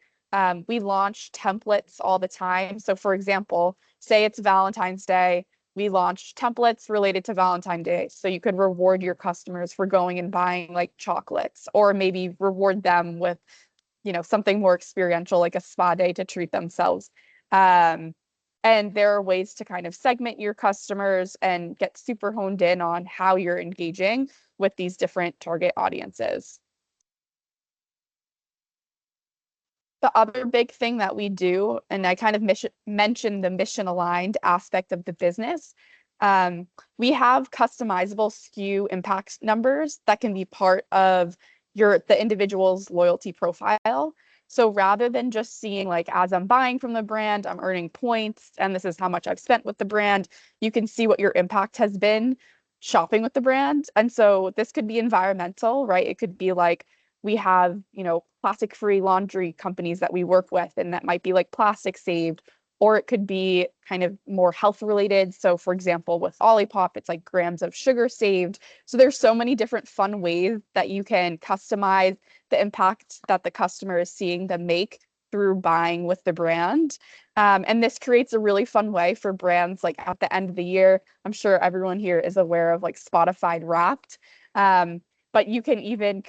We launch templates all the time. So for example, say it's Valentine's Day, we launch templates related to Valentine's Day. So you could reward your customers for going and buying like chocolates, or maybe reward them with, you know, something more experiential like a spa day to treat themselves. And there are ways to kind of segment your customers and get super honed in on how you're engaging with these different target audiences. The other big thing that we do, and I kind of mentioned the mission aligned aspect of the business, we have customizable SKU impact numbers that can be part of the individual's loyalty profile. So rather than just seeing like, as I'm buying from the brand, I'm earning points, and this is how much I've spent with the brand, you can see what your impact has been shopping with the brand. And so this could be environmental, right? It could be like, we have, you know, plastic-free laundry companies that we work with, and that might be like plastic saved, or it could be kind of more health related. So for example, with Olipop, it's like grams of sugar saved. So there's so many different fun ways that you can customize the impact that the customer is seeing them make through buying with the brand. And this creates a really fun way for brands, like at the end of the year, I'm sure everyone here is aware of like Spotify Wrapped. But you can even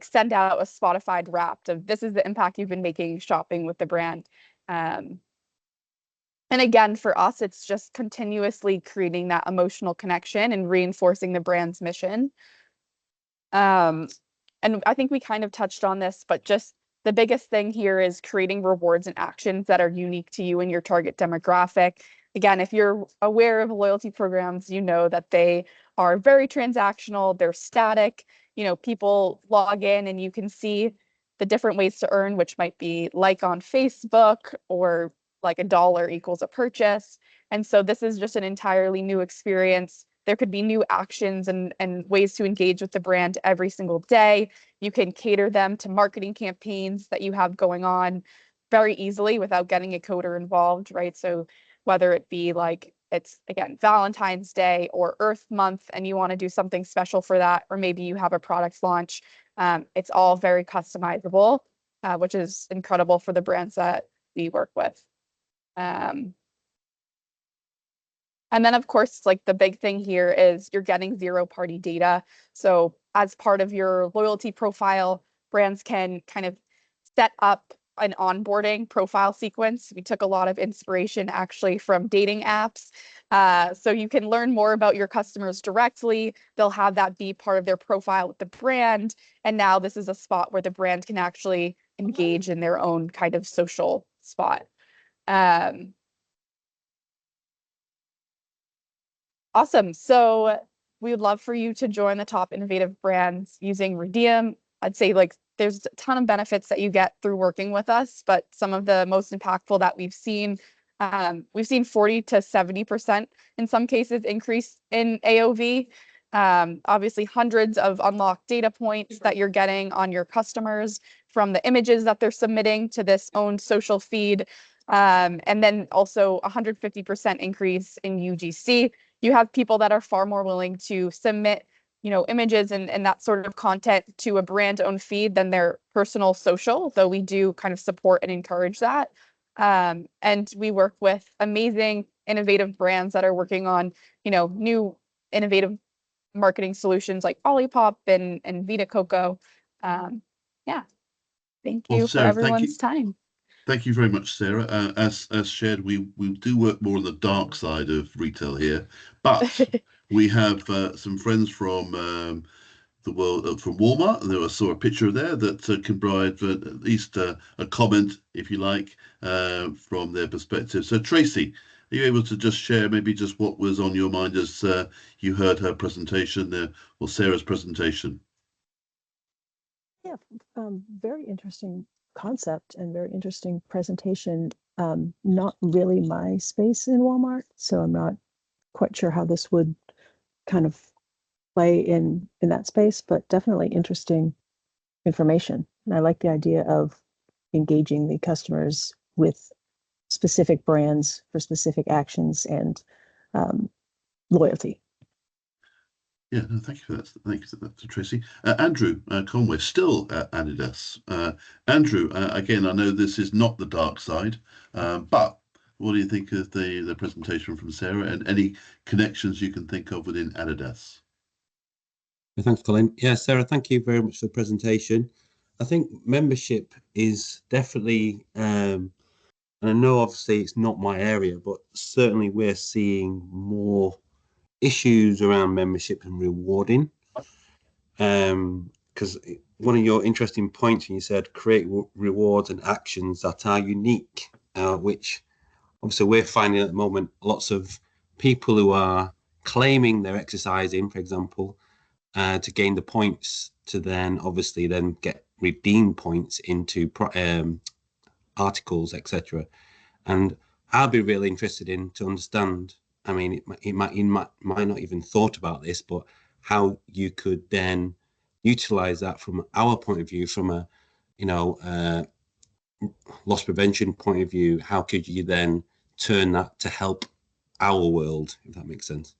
send out a Spotify Wrapped of, this is the impact you've been making shopping with the brand. And again, for us, it's just continuously creating that emotional connection and reinforcing the brand's mission. And I think we kind of touched on this, but just the biggest thing here is creating rewards and actions that are unique to you and your target demographic. Again, if you're aware of loyalty programs, you know that they are very transactional, they're static. You know, people log in and you can see the different ways to earn, which might be like on Facebook, or like $1 equals a purchase. And so this is just an entirely new experience. There could be new actions and ways to engage with the brand every single day. You can cater them to marketing campaigns that you have going on very easily without getting a coder involved, right? So whether it be like, it's again Valentine's Day or Earth Month, and you want to do something special for that, or maybe you have a product launch, it's all very customizable, which is incredible for the brands that we work with. And then, of course, like the big thing here is you're getting zero-party data. So as part of your loyalty profile, brands can kind of set up an onboarding profile sequence. We took a lot of inspiration actually from dating apps. So you can learn more about your customers directly. They'll have that be part of their profile with the brand. And now this is a spot where the brand can actually engage in their own kind of social spot. Awesome. So we would love for you to join the top innovative brands using Redeem. I'd say like there's a ton of benefits that you get through working with us, but some of the most impactful that we've seen 40 to 70% in some cases increase in AOV. Obviously hundreds of unlocked data points that you're getting on your customers from the images that they're submitting to this own social feed. And then also 150% increase in UGC. You have people that are far more willing to submit, you know, images and that sort of content to a brand owned feed than their personal social, though we do kind of support and encourage that. And we work with amazing, innovative brands that are working on, you know, new innovative marketing solutions like Olipop and Vita Coco. Yeah, thank you Well, for Sarah, thank you. everyone's time. Thank you very much, Sarah. As shared, we do work more on the dark side of retail here, but we have some friends from the world from Walmart. And I saw a picture there that can provide at least a comment, if you like, from their perspective. So, Tracy, are you able to just share maybe just what was on your mind as you heard her presentation or Sarah's presentation? Yeah, very interesting concept and very interesting presentation. Not really my space in Walmart, so I'm not quite sure how this would kind of play in that space, but definitely interesting information. And I like the idea of engaging the customers with specific brands for specific actions and loyalty. Yeah, no, thank you for that. Thank you for that, Tracy. Andrew Conway, still at Adidas. Andrew, again, I know this is not the dark side, but what do you think of the presentation from Sarah and any connections you can think of within Adidas? Thanks, Colin. Yeah, Sarah, thank you very much for the presentation. I think membership is definitely, and I know obviously it's not my area, but certainly we're seeing more issues around membership and rewarding. Because one of your interesting points when you said create rewards and actions that are unique, which obviously we're finding at the moment lots of people who are claiming they're exercising, for example, to gain the points to then obviously then get redeemed points into articles, etc. And I'll be really interested in to understand. I mean, it might not even thought about this, but how you could then utilize that from our point of view, from a loss prevention point of view. How could you then turn that to help our world, if that makes sense?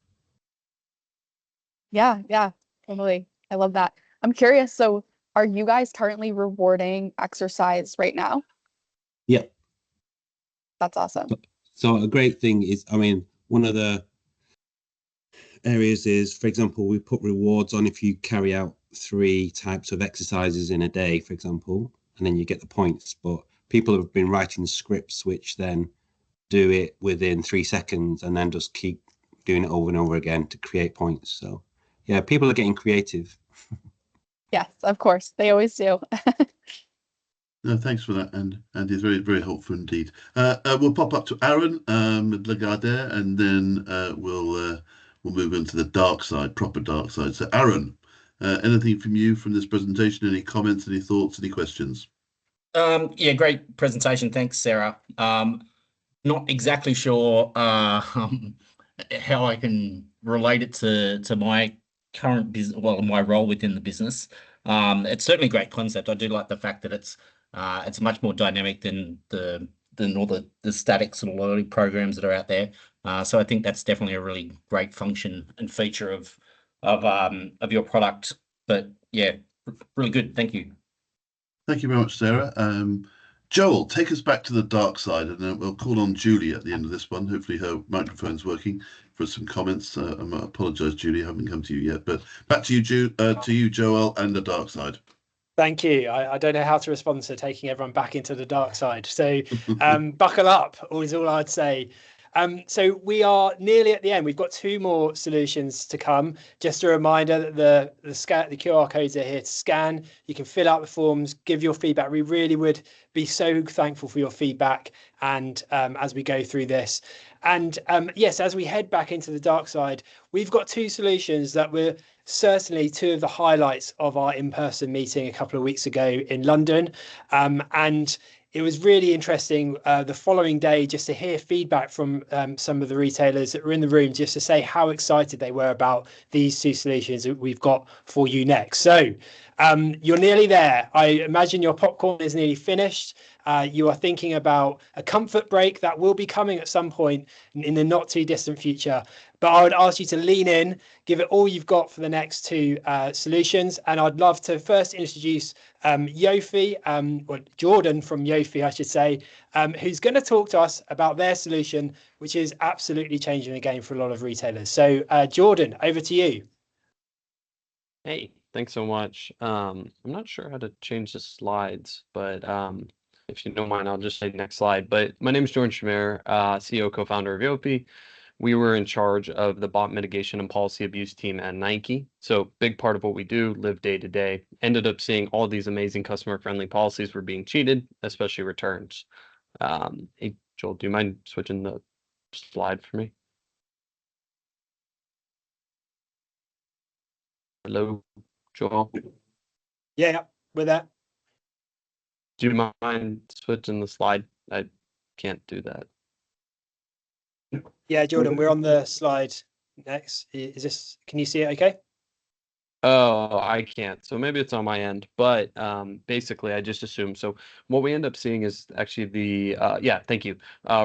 Yeah, totally. I love that. I'm curious. So, are you guys currently rewarding exercise right now? Yeah. That's awesome. So a great thing is, I mean, one of the areas is, for example, we put rewards on if you carry out 3 types of exercises in a day, for example, and then you get the points. But people have been writing scripts which then do it within 3 seconds and then just keep doing it over and over again to create points. So yeah, people are getting creative. Yes, of course. They always do. No, thanks for that, and it's very, very helpful indeed. We'll pop up to Aaron Lagardère, and then we'll move into the dark side, proper dark side. So, Aaron, anything from you from this presentation? Any comments? Any thoughts? Any questions? Yeah, great presentation. Thanks, Sarah. Not exactly sure how I can relate it to my current business, well, my role within the business. It's certainly a great concept. I do like the fact that it's much more dynamic than all the static sort of loyalty programs that are out there. So I think that's definitely a really great function and feature of your product. But yeah, really good. Thank you. Thank you very much, Sarah. Joel, take us back to the dark side, and then we'll call on Julie at the end of this one. Hopefully her microphone's working for some comments. I apologise, Julie, I haven't come to you yet. But back to you, Joel, and the dark side. Thank you. I don't know how to respond to taking everyone back into the dark side. So buckle up, is all I'd say. So we are nearly at the end. We've got 2 more solutions to come. Just a reminder that the QR codes are here to scan. You can fill out the forms, give your feedback. We really would be so thankful for your feedback and as we go through this. And yes, as we head back into the dark side, we've got 2 solutions that were certainly 2 of the highlights of our in-person meeting a couple of weeks ago in London. And it was really interesting the following day just to hear feedback from some of the retailers that were in the room, just to say how excited they were about these 2 solutions that we've got for you next. So you're nearly there. I imagine your popcorn is nearly finished. You are thinking about a comfort break that will be coming at some point in the not too distant future. But I would ask you to lean in, give it all you've got for the next 2 solutions. And I'd love to first introduce Yofi, or Jordan from Yofi, I should say, who's going to talk to us about their solution, which is absolutely changing the game for a lot of retailers. So Jordan, over to you. Hey, thanks so much. I'm not sure how to change the slides, but if you don't mind, I'll just say next slide. But my name is Jordan Schmer, CEO, co-founder of Yopi. We were in charge of the bot mitigation and policy abuse team at Nike. So big part of what we do, live day to day. Ended up seeing all these amazing customer-friendly policies were being cheated, especially returns. Hey, Joel, do you mind switching the slide for me? Hello, Joel. Yeah, with that. Do you mind switching the slide? I can't do that. Yeah, Jordan, we're on the slide next. Is this, can you see it okay? Oh, I can't. So maybe it's on my end, but basically I just assume. So what we end up seeing is actually the yeah, thank you.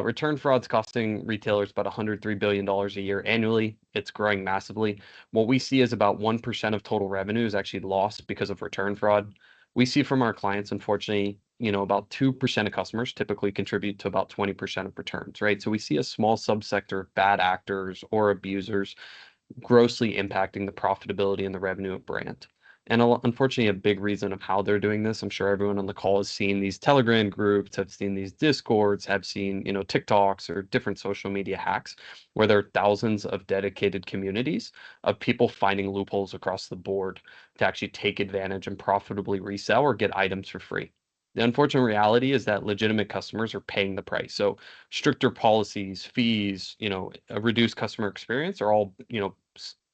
Return fraud's costing retailers about $103 billion a year annually. It's growing massively. What we see is about 1% of total revenue is actually lost because of return fraud. We see from our clients, unfortunately, about 2% of customers typically contribute to about 20% of returns, right? So we see a small subsector of bad actors or abusers grossly impacting the profitability and the revenue of brand. And unfortunately, a big reason of how they're doing this, I'm sure everyone on the call has seen these Telegram groups, have seen these Discords, have seen, TikToks or different social media hacks where there are thousands of dedicated communities of people finding loopholes across the board to actually take advantage and profitably resell or get items for free. The unfortunate reality is that legitimate customers are paying the price. So stricter policies, fees, a reduced customer experience are all,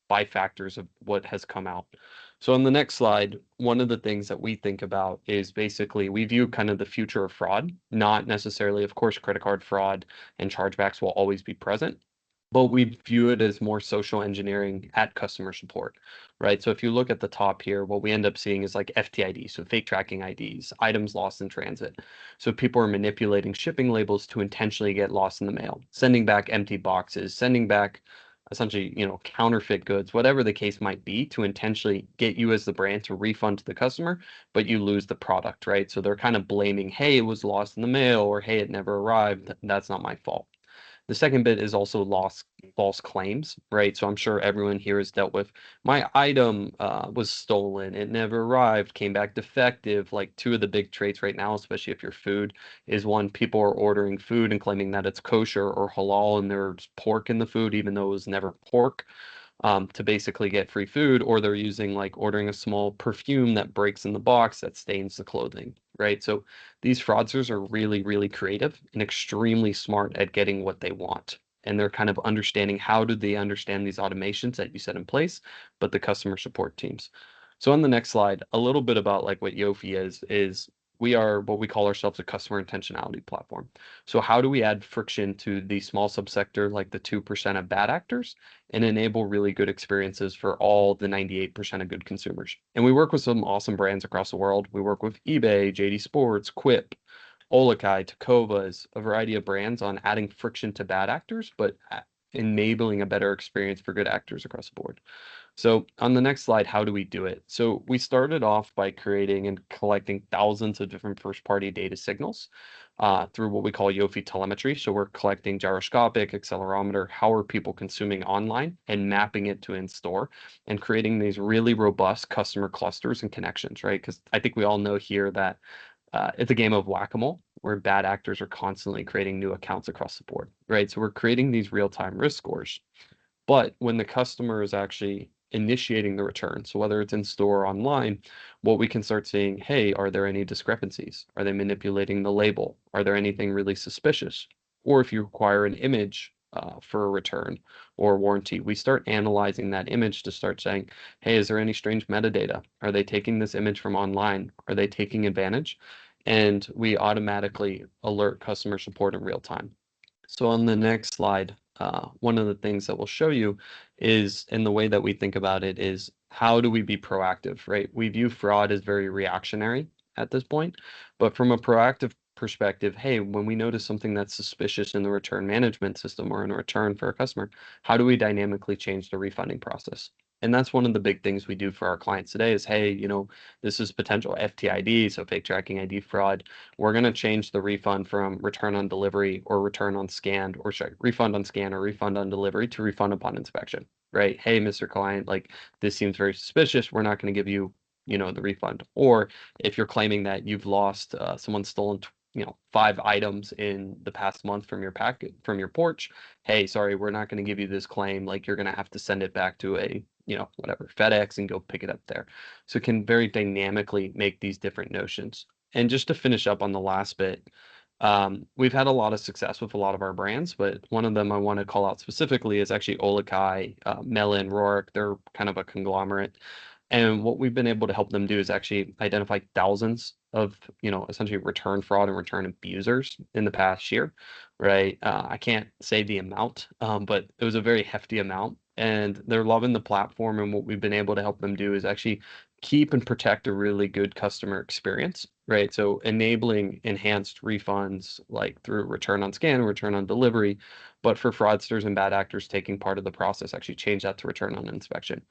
by factors of what has come out. So on the next slide, one of the things that we think about is basically we view kind of the future of fraud, not necessarily, of course, credit card fraud and chargebacks will always be present, but we view it as more social engineering at customer support, right? So if you look at the top here, what we end up seeing is like FTID, so fake tracking IDs, items lost in transit. So people are manipulating shipping labels to intentionally get lost in the mail, sending back empty boxes, sending back essentially, counterfeit goods, whatever the case might be, to intentionally get you as the brand to refund to the customer, but you lose the product, right? So they're kind of blaming, hey, it was lost in the mail, or hey, it never arrived. That's not my fault. The second bit is also false claims, right? So I'm sure everyone here has dealt with my item was stolen, it never arrived, came back defective. Like two of the big traits right now, especially if you're food, is one, people are ordering food and claiming that it's kosher or halal and there's pork in the food, even though it was never pork, to basically get free food, or they're using like ordering a small perfume that breaks in the box that stains the clothing, right? So these fraudsters are really, really creative and extremely smart at getting what they want. And they're kind of understanding how do they understand these automations that you set in place, but the customer support teams. So on the next slide, a little bit about like what Yofi is we are what we call ourselves a customer intentionality platform. So how do we add friction to the small subsector, like the 2% of bad actors, and enable really good experiences for all the 98% of good consumers? And we work with some awesome brands across the world. We work with eBay, JD Sports, Quip, Olakai, Takovas, a variety of brands on adding friction to bad actors, but enabling a better experience for good actors across the board. So on the next slide, how do we do it? So we started off by creating and collecting thousands of different first-party data signals through what we call Yofi telemetry. So we're collecting gyroscopic, accelerometer, how are people consuming online, and mapping it to in-store, and creating these really robust customer clusters and connections, right? Because I think we all know here that it's a game of whack-a-mole where bad actors are constantly creating new accounts across the board, right? So we're creating these real-time risk scores. But when the customer is actually initiating the return, so whether it's in store or online, what we can start seeing, hey, are there any discrepancies? Are they manipulating the label? Are there anything really suspicious? Or if you require an image for a return or warranty, we start analyzing that image to start saying, hey, is there any strange metadata? Are they taking this image from online? Are they taking advantage? And we automatically alert customer support in real time. So on the next slide, one of the things that we'll show you is, and the way that we think about it is, how do we be proactive, right? We view fraud as very reactionary at this point, but from a proactive perspective, hey, when we notice something that's suspicious in the return management system or in a return for a customer, how do we dynamically change the refunding process? And that's one of the big things we do for our clients today is, hey, you know, this is potential FTID, so fake tracking ID fraud. We're going to change the refund from return on delivery or return on scanned, or sorry, refund on scan or refund on delivery to refund upon inspection, right? Hey, Mr. Client, like this seems very suspicious. We're not going to give you, you know, the refund. Or if you're claiming that you've lost, someone's stolen, you know, 5 items in the past month from your packet, from your porch, hey, sorry, we're not going to give you this claim. Like you're going to have to send it back to a, you know, whatever, FedEx and go pick it up there. So it can very dynamically make these different notions. And just to finish up on the last bit, we've had a lot of success with a lot of our brands, but one of them I want to call out specifically is actually Olakai, Melon, Roark. They're kind of a conglomerate. And what we've been able to help them do is actually identify thousands of, you know, essentially return fraud and return abusers in the past year, right? I can't say the amount, but it was a very hefty amount. And they're loving the platform. And what we've been able to help them do is actually keep and protect a really good customer experience, right? So enabling enhanced refunds like through return on scan, return on delivery, but for fraudsters and bad actors taking part of the process, actually change that to return on inspection.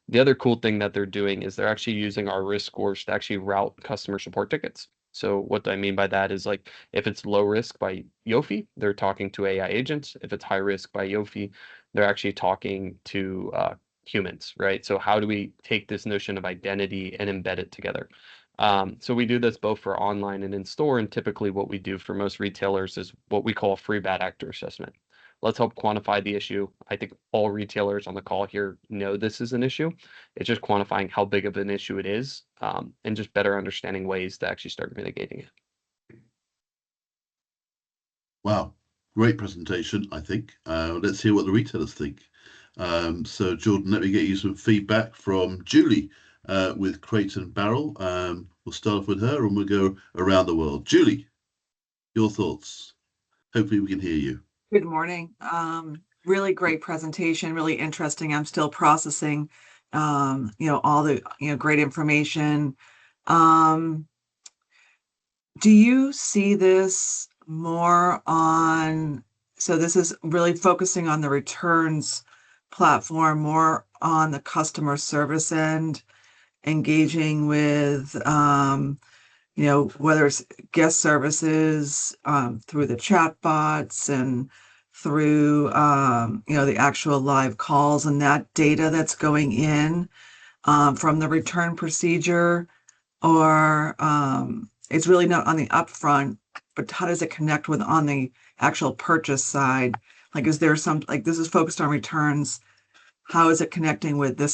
The other cool thing that they're doing is they're actually using our risk scores to actually route customer support tickets. So what I mean by that is like if it's low risk by Yofi, they're talking to AI agents. If it's high risk by Yofi, they're actually talking to humans, right? So how do we take this notion of identity and embed it together? So we do this both for online and in store. And typically what we do for most retailers is what we call a free bad actor assessment. Let's help quantify the issue. I think all retailers on the call here know this is an issue. It's just quantifying how big of an issue it is, and just better understanding ways to actually start mitigating it. Wow, great presentation, I think. Let's hear what the retailers think. So Jordan, let me get you some feedback from Julie with Crate and Barrel. We'll start off with her and we'll go around the world. Julie, your thoughts. Hopefully we can hear you. Good morning. Really great presentation, really interesting. I'm still processing, all the, great information. Do you see this more on, so this is really focusing on the returns platform, more on the customer service end, engaging with, whether it's guest services through the chat bots and through, the actual live calls and that data that's going in from the return procedure, or it's really not on the upfront, but how does it connect with on the actual purchase side? Like, is there some, like this is focused on returns, how is it connecting with the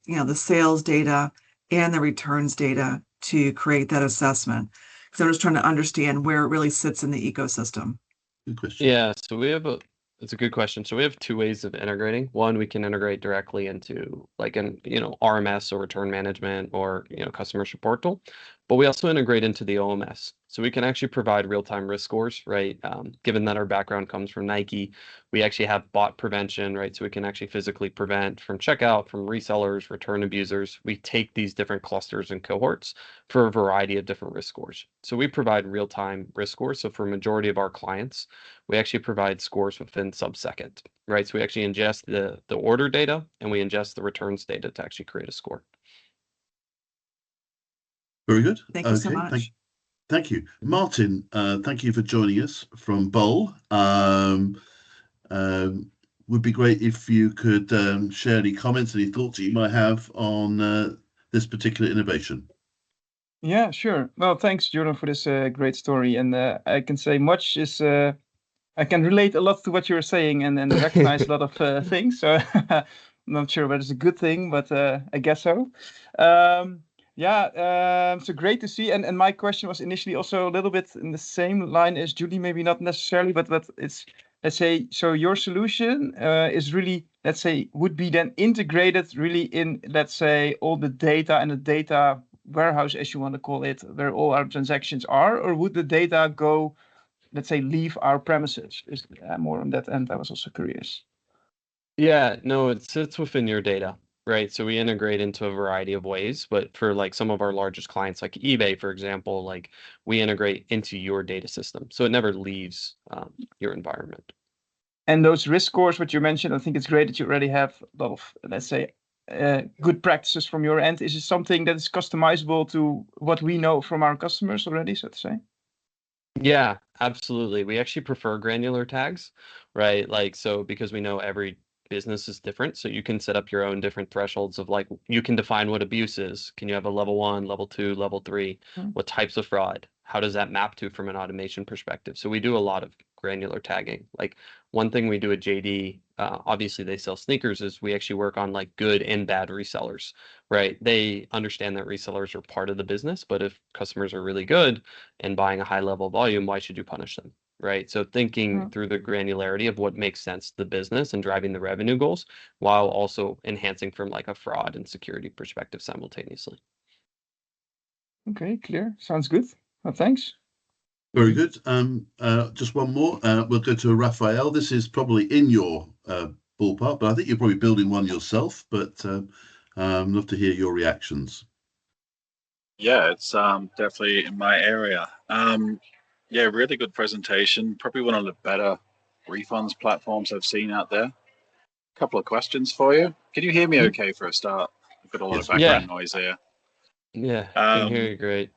the sales data and the returns data to create that assessment? Because I'm just trying to understand where it really sits in the ecosystem. Good question. Yeah, so it's a good question. So we have 2 ways of integrating. One, we can integrate directly into like an, RMS or return management or, customer support tool, but we also integrate into the OMS. So we can actually provide real-time risk scores, right? Given that our background comes from Nike, we actually have bot prevention, right? So we can actually physically prevent from checkout, from resellers, return abusers. We take these different clusters and cohorts for a variety of different risk scores. So we provide real-time risk scores. So for a majority of our clients, we actually provide scores within sub-second, right? So we actually ingest the order data and we ingest the returns data to actually create a score. Very good. Thank you so much. Thank you. Martin, thank you for joining us from Bowl. Would be great if you could share any comments, any thoughts that you might have on this particular innovation. Yeah, sure. Well, thanks, Jordan, for this great story. And I can say much is, I can relate a lot to what you were saying and recognize a lot of things. So I'm not sure whether it's a good thing, but I guess so. So great to see. And my question was initially also a little bit in the same line as Julie, maybe not necessarily, but it's, let's say, so your solution is really, let's say, would be then integrated really in, let's say, all the data and the data warehouse, as you want to call it, where all our transactions are, or would the data go, let's say, leave our premises? Is more on that end. I was also curious. Yeah, no, it sits within your data, right? So we integrate into a variety of ways, but for like some of our largest clients, like eBay, for example, like we integrate into your data system. So it never leaves your environment. And those risk scores, what you mentioned, I think it's great that you already have a lot of, let's say, good practices from your end? Is it something that is customizable to what we know from our customers already, so to say? Yeah, absolutely. We actually prefer granular tags, right? Like, so because we know every business is different, so you can set up your own different thresholds of like, you can define what abuse is. Can you have a level 1, level 2, level 3? What types of fraud? How does that map to from an automation perspective? So we do a lot of granular tagging. Like one thing we do at JD, obviously they sell sneakers, is we actually work on like good and bad resellers, right? They understand that resellers are part of the business, but if customers are really good and buying a high level volume, why should you punish them? Right. So thinking through the granularity of what makes sense to the business and driving the revenue goals while also enhancing from like a fraud and security perspective simultaneously. Okay, clear. Sounds good. Well, thanks. Very good. Just one more. We'll go to Raphael. This is probably in your ballpark, but I think you're probably building one yourself. But love to hear your reactions. Yeah, it's definitely in my area. Yeah, really good presentation. Probably one of the better refunds platforms I've seen out there. A couple of questions for you. Can you hear me okay for a start? I've got a lot of background noise here. Yeah, can hear you great.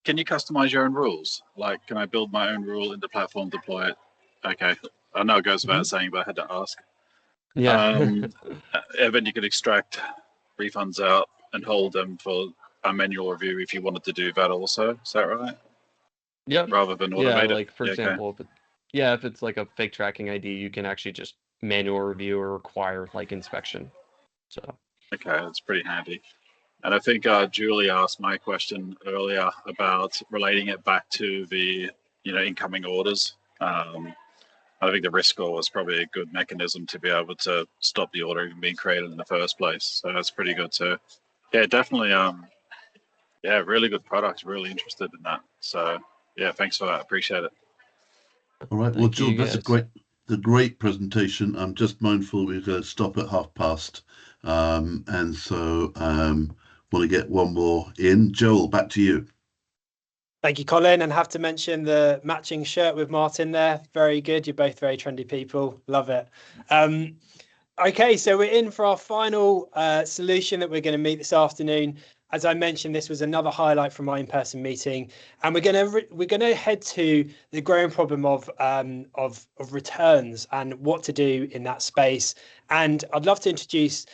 Can you customize your own rules? Like, can I build my own rule in the platform, deploy it? Okay. I know it goes without saying, but I had to ask. Yeah. And then you could extract refunds out and hold them for a manual review if you wanted to do that also. Is that right? Yeah. Rather than automate Yeah, it. like for example, if it's like a fake tracking ID, you can actually just manual review or require like inspection. So okay, that's pretty handy. And I think Julie asked my question earlier about relating it back to the incoming orders. I think the risk score was probably a good mechanism to be able to stop the order even being created in the first place. So that's pretty good too. Yeah, definitely. Yeah, really good product. Really interested in that. So yeah, thanks for that. Appreciate it. All right. Well, Jill, that's a great presentation. I'm just mindful we're going to stop at past, and so want to get one more in. Joel, back to you. Thank you, Colin, and have to mention the matching shirt with Martin there. Very good. You're both very trendy people. Love it. Okay, so we're in for our final solution that we're going to meet this afternoon. As I mentioned, this was another highlight from my in-person meeting, and we're going to head to the growing problem of returns and what to do in that space. And I'd love to introduce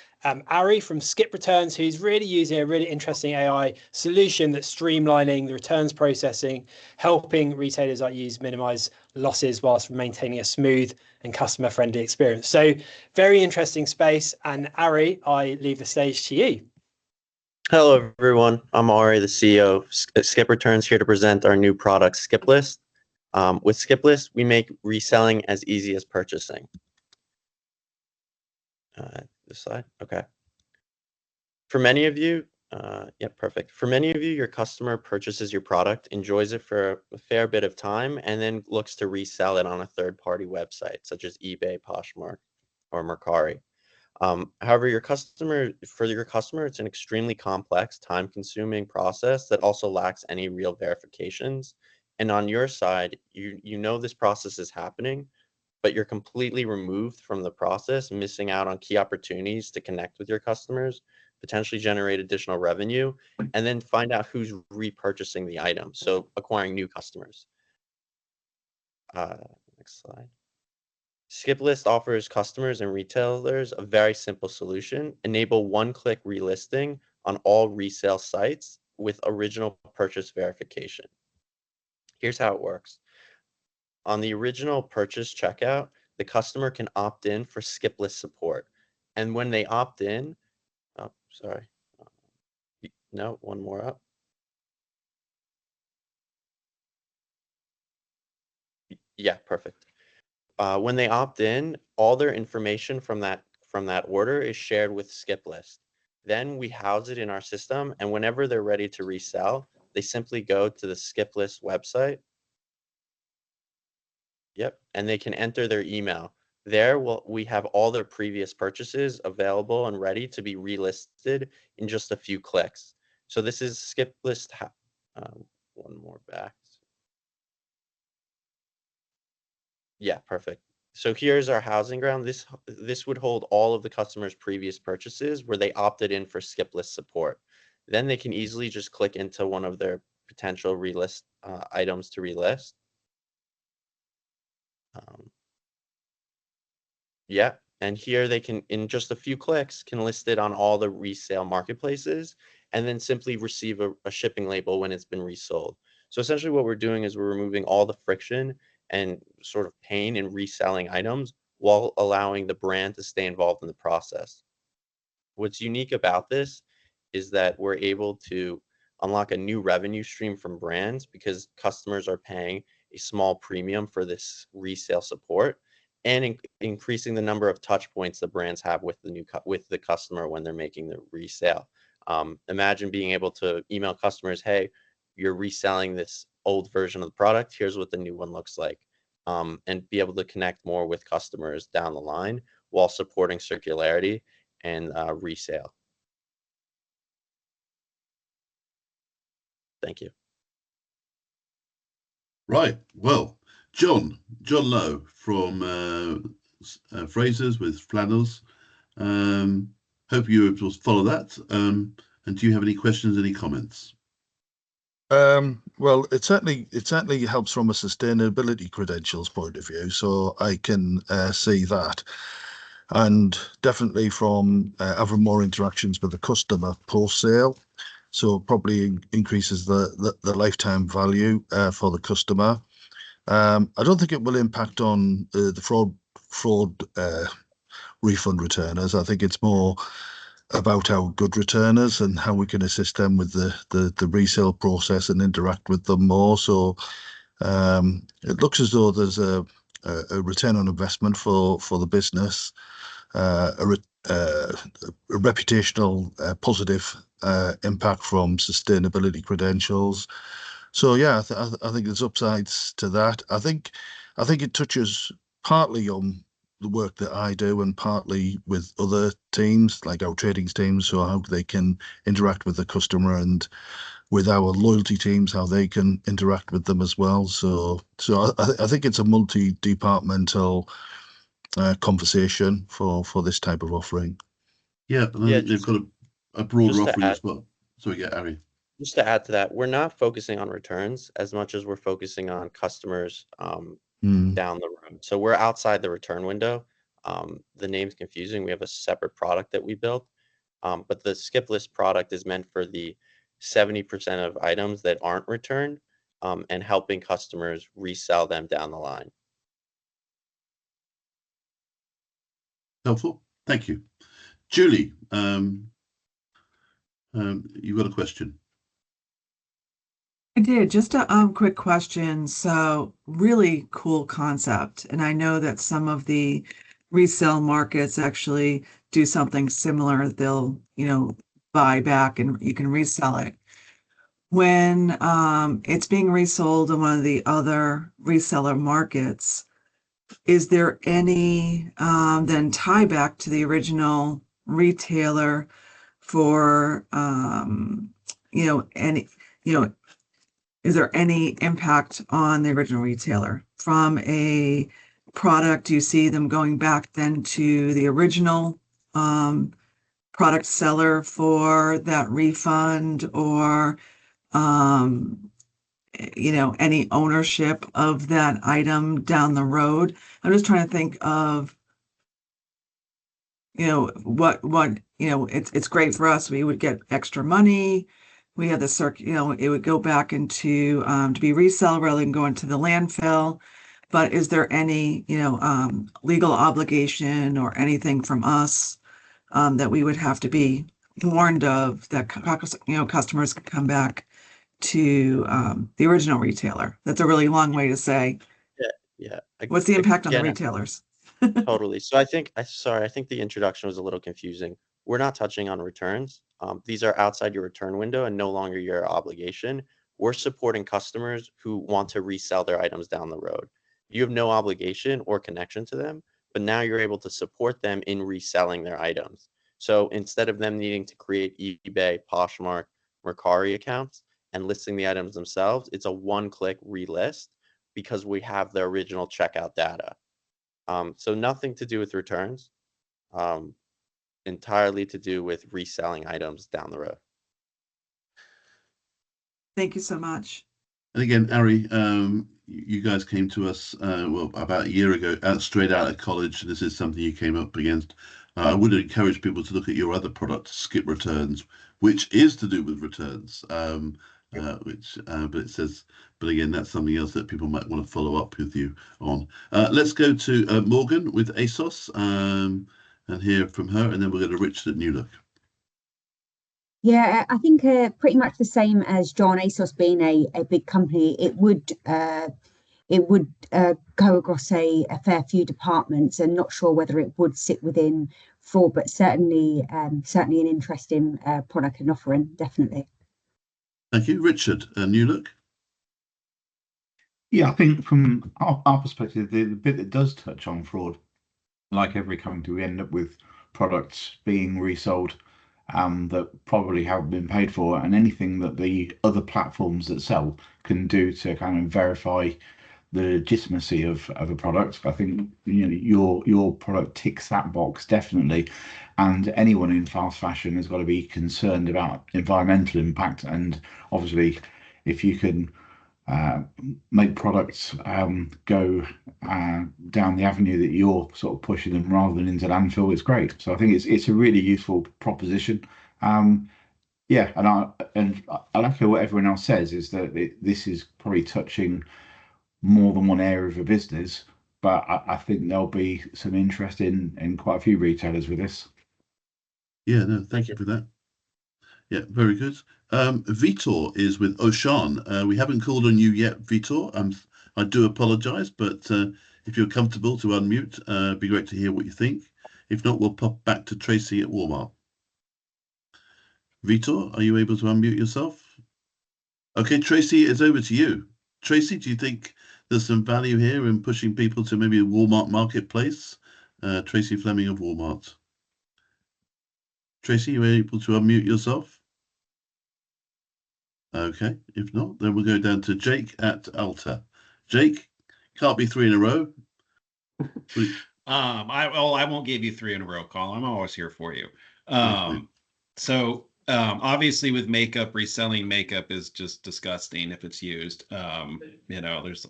Ari from Skip Returns, who's really using a really interesting AI solution that's streamlining the returns processing, helping retailers like you minimize losses whilst maintaining a smooth and customer-friendly experience. So very interesting space. And Ari, I leave the stage to you. Hello, everyone. I'm Ari, the CEO of Skip Returns, here to present our new product, Skip List. With Skip List, we make reselling as easy as purchasing. This slide, okay. For many of you, perfect. For many of you, your customer purchases your product, enjoys it for a fair bit of time, and then looks to resell it on a third-party website, such as eBay, Poshmark, or Mercari. However, for your customer, it's an extremely complex, time-consuming process that also lacks any real verifications. And on your side, you know this process is happening, but you're completely removed from the process, missing out on key opportunities to connect with your customers, potentially generate additional revenue, and then find out who's repurchasing the item, so acquiring new customers. Next slide. Skip List offers customers and retailers a very simple solution: enable one-click relisting on all resale sites with original purchase verification. Here's how it works. On the original purchase checkout, the customer can opt in for Skip List support. And when they opt in, no, one more up. Yeah, perfect. When they opt in, all their information from that order is shared with Skip List. Then we house it in our system, and whenever they're ready to resell, they simply go to the Skip List website. Yep, and they can enter their email. There, we have all their previous purchases available and ready to be relisted in just a few clicks. So this is Skip List. One more back. Yeah, perfect. So here's our housing ground. This would hold all of the customers' previous purchases where they opted in for skip list support. Then they can easily just click into one of their potential relist items to relist. Yeah, and here they can, in just a few clicks, can list it on all the resale marketplaces and then simply receive a shipping label when it's been resold. So essentially what we're doing is we're removing all the friction and sort of pain in reselling items while allowing the brand to stay involved in the process. What's unique about this is that we're able to unlock a new revenue stream from brands because customers are paying a small premium for this resale support and increasing the number of touch points the brands have with the customer when they're making the resale. Imagine being able to email customers, hey, you're reselling this old version of the product. Here's what the new one looks like. And be able to connect more with customers down the line while supporting circularity and resale. Thank you. Right. Well, John Lowe from Fraser's with Flannels. Hope you will follow that. And do you have any questions, any comments? Well, it certainly helps from a sustainability credentials point of view, so I can see that, and definitely from having more interactions with the customer post sale, so probably increases the lifetime value for the customer. I don't think it will impact on the fraud refund returners. I think it's more about our good returners and how we can assist them with the resale process and interact with them more. So it looks as though there's a return on investment for the business, a reputational positive impact from sustainability credentials. So yeah, I think there's upsides to that. I think it touches partly on the work that I do and partly with other teams like our tradings teams, so how they can interact with the customer, and with our loyalty teams, how they can interact with them as well. So I think it's a multi-departmental conversation for this type of offering. Yeah, and I think they've got a broader offering as well. Sorry, yeah, Ari. Just to add to that, we're not focusing on returns as much as we're focusing on customers down the road. So we're outside the return window. The name's confusing. We have a separate product that we built, but the skip list product is meant for the 70% of items that aren't returned, and helping customers resell them down the line. Helpful. Thank you. Julie, you've got a question. I did. Just a quick question. So really cool concept. And I know that some of the resale markets actually do something similar. They'll, buy back and you can resell it. When it's being resold in one of the other reseller markets, is there any then tie back to the original retailer for is there any impact on the original retailer from a product? Do you see them going back then to the original product seller for that refund, or any ownership of that item down the road? I'm just trying to think of what it's great for us. We would get extra money. We have the it would go back into to be resell rather than go into the landfill. But is there any legal obligation or anything from us that we would have to be warned of, that customers could come back to the original retailer? That's a really long way to say. Yeah. What's the impact on the retailers? Totally. So I think the introduction was a little confusing. We're not touching on returns. These are outside your return window and no longer your obligation. We're supporting customers who want to resell their items down the road. You have no obligation or connection to them, but now you're able to support them in reselling their items. So instead of them needing to create eBay, Poshmark, Mercari accounts and listing the items themselves, it's a one-click relist because we have the original checkout data. So nothing to do with returns, entirely to do with reselling items down the road. Thank you so much. And again, Ari, you guys came to us well about a year ago, straight out of college. This is something you came up against. I would encourage people to look at your other product, Skip Returns, which is to do with returns. But it says, but again, that's something else that people might want to follow up with you on. Let's go to Morgan with ASOS and hear from her, and then we'll go to Richard at New Look. Yeah, I think pretty much the same as John. ASOS being a big company, it would go across a fair few departments, and not sure whether it would sit within fraud, but certainly an interesting product and offering, definitely. Thank you, Richard. New Look. Yeah, I think from our perspective, the bit that does touch on fraud, like every company, we end up with products being resold that probably haven't been paid for, and anything that the other platforms that sell can do to kind of verify the legitimacy of a product. I think your product ticks that box definitely, and anyone in fast fashion has got to be concerned about environmental impact. And obviously, if you can make products go down the avenue that you're sort of pushing them rather than into landfill, it's great. So I think it's a really useful proposition. Yeah, and I like what everyone else says is that this is probably touching more than one area of a business, but I think there'll be some interest in quite a few retailers with this. Yeah, no, thank you for that. Yeah, very good. Vitor is with Oshan. We haven't called on you yet, Vitor. I do apologise, but if you're comfortable to unmute, it'd be great to hear what you think. If not, we'll pop back to Tracy at Walmart. Vitor, are you able to unmute yourself? Okay, Tracy, it's over to you. Tracy, do you think there's some value here in pushing people to maybe a Walmart marketplace? Tracy Fleming of Walmart. Tracy, are you able to unmute yourself? Okay, if not, then we'll go down to Jake at Alta. Jake, can't be 3 in a row. I won't give you 3 in a row, Colin. I'm always here for you. Obviously with makeup, reselling makeup is just disgusting if it's used. There's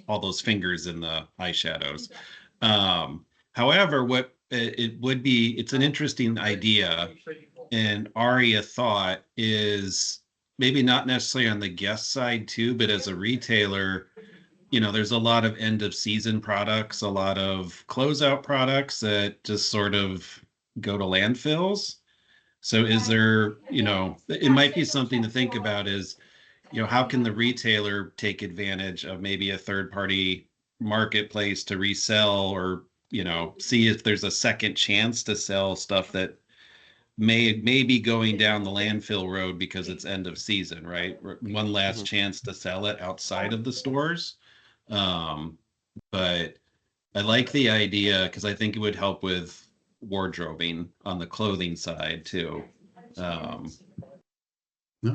all those fingers in the eyeshadows. However, what it's an interesting idea, and Aria thought is maybe not necessarily on the guest side too, but as a retailer, there's a lot of end of season products, a lot of closeout products that just sort of go to landfills. So is there, it might be something to think about is, how can the retailer take advantage of maybe a third party marketplace to resell or, see if there's a second chance to sell stuff that may be going down the landfill road because it's end of season, right? One last chance to sell it outside of the stores. But I like the idea because I think it would help with wardrobing on the clothing side too. No,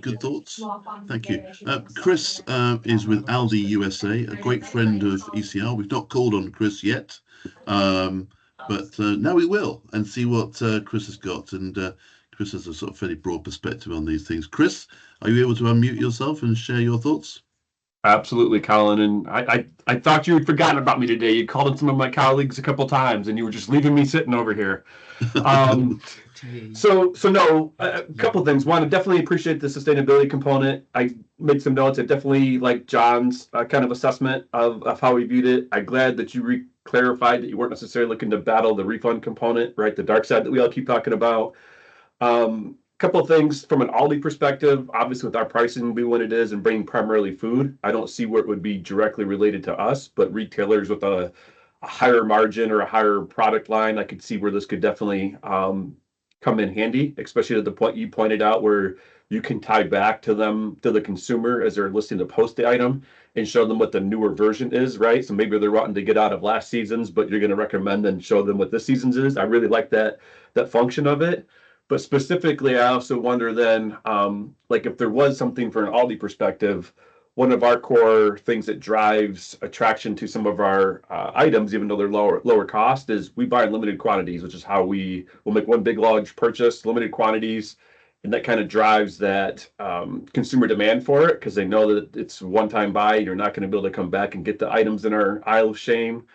good thoughts. Thank you. Chris is with Aldi USA, a great friend of ECR. We've not called on Chris yet, but now we will and see what Chris has got. And Chris has a sort of fairly broad perspective on these things. Chris, are you able to unmute yourself and share your thoughts? Absolutely, Colin. And I thought you had forgotten about me today. You called on some of my colleagues a couple times, and you were just leaving me sitting over here. So no, a couple of things. One, I definitely appreciate the sustainability component. I made some notes. I definitely like John's kind of assessment of how he viewed it. I'm glad that you clarified that you weren't necessarily looking to battle the refund component, right? The dark side that we all keep talking about. Couple of things from an Aldi perspective, obviously with our pricing being what it is and being primarily food, I don't see where it would be directly related to us, but retailers with a higher margin or a higher product line, I could see where this could definitely come in handy, especially at the point you pointed out where you can tie back to the consumer as they're listening to post the item and show them what the newer version is, right? So maybe they're wanting to get out of last season's, but you're going to recommend and show them what this season's is. I really like that function of it. But specifically, I also wonder then, like if there was something for an Aldi perspective, one of our core things that drives attraction to some of our items, even though they're lower cost, is we buy in limited quantities, which is how we will make one big large purchase, limited quantities, and that kind of drives that consumer demand for it because they know that it's a one-time buy. You're not going to be able to come back and get the items in our aisle of shame.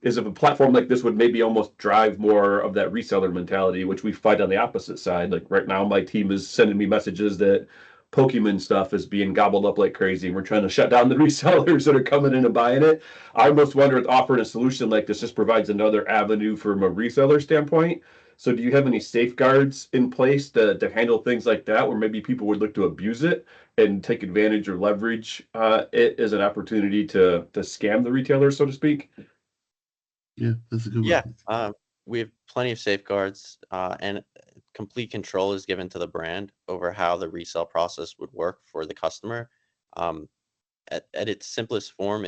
Is if a platform like this would maybe almost drive more of that reseller mentality, which we fight on the opposite side. Like right now, my team is sending me messages that Pokemon stuff is being gobbled up like crazy, and we're trying to shut down the resellers that are coming in and buying it. I almost wonder if offering a solution like this just provides another avenue from a reseller standpoint. So do you have any safeguards in place to handle things like that, where maybe people would look to abuse it and take advantage or leverage it as an opportunity to scam the retailer, so to speak? Yeah, that's a good one. Yeah, we have plenty of safeguards, and complete control is given to the brand over how the resale process would work for the customer. At its simplest form,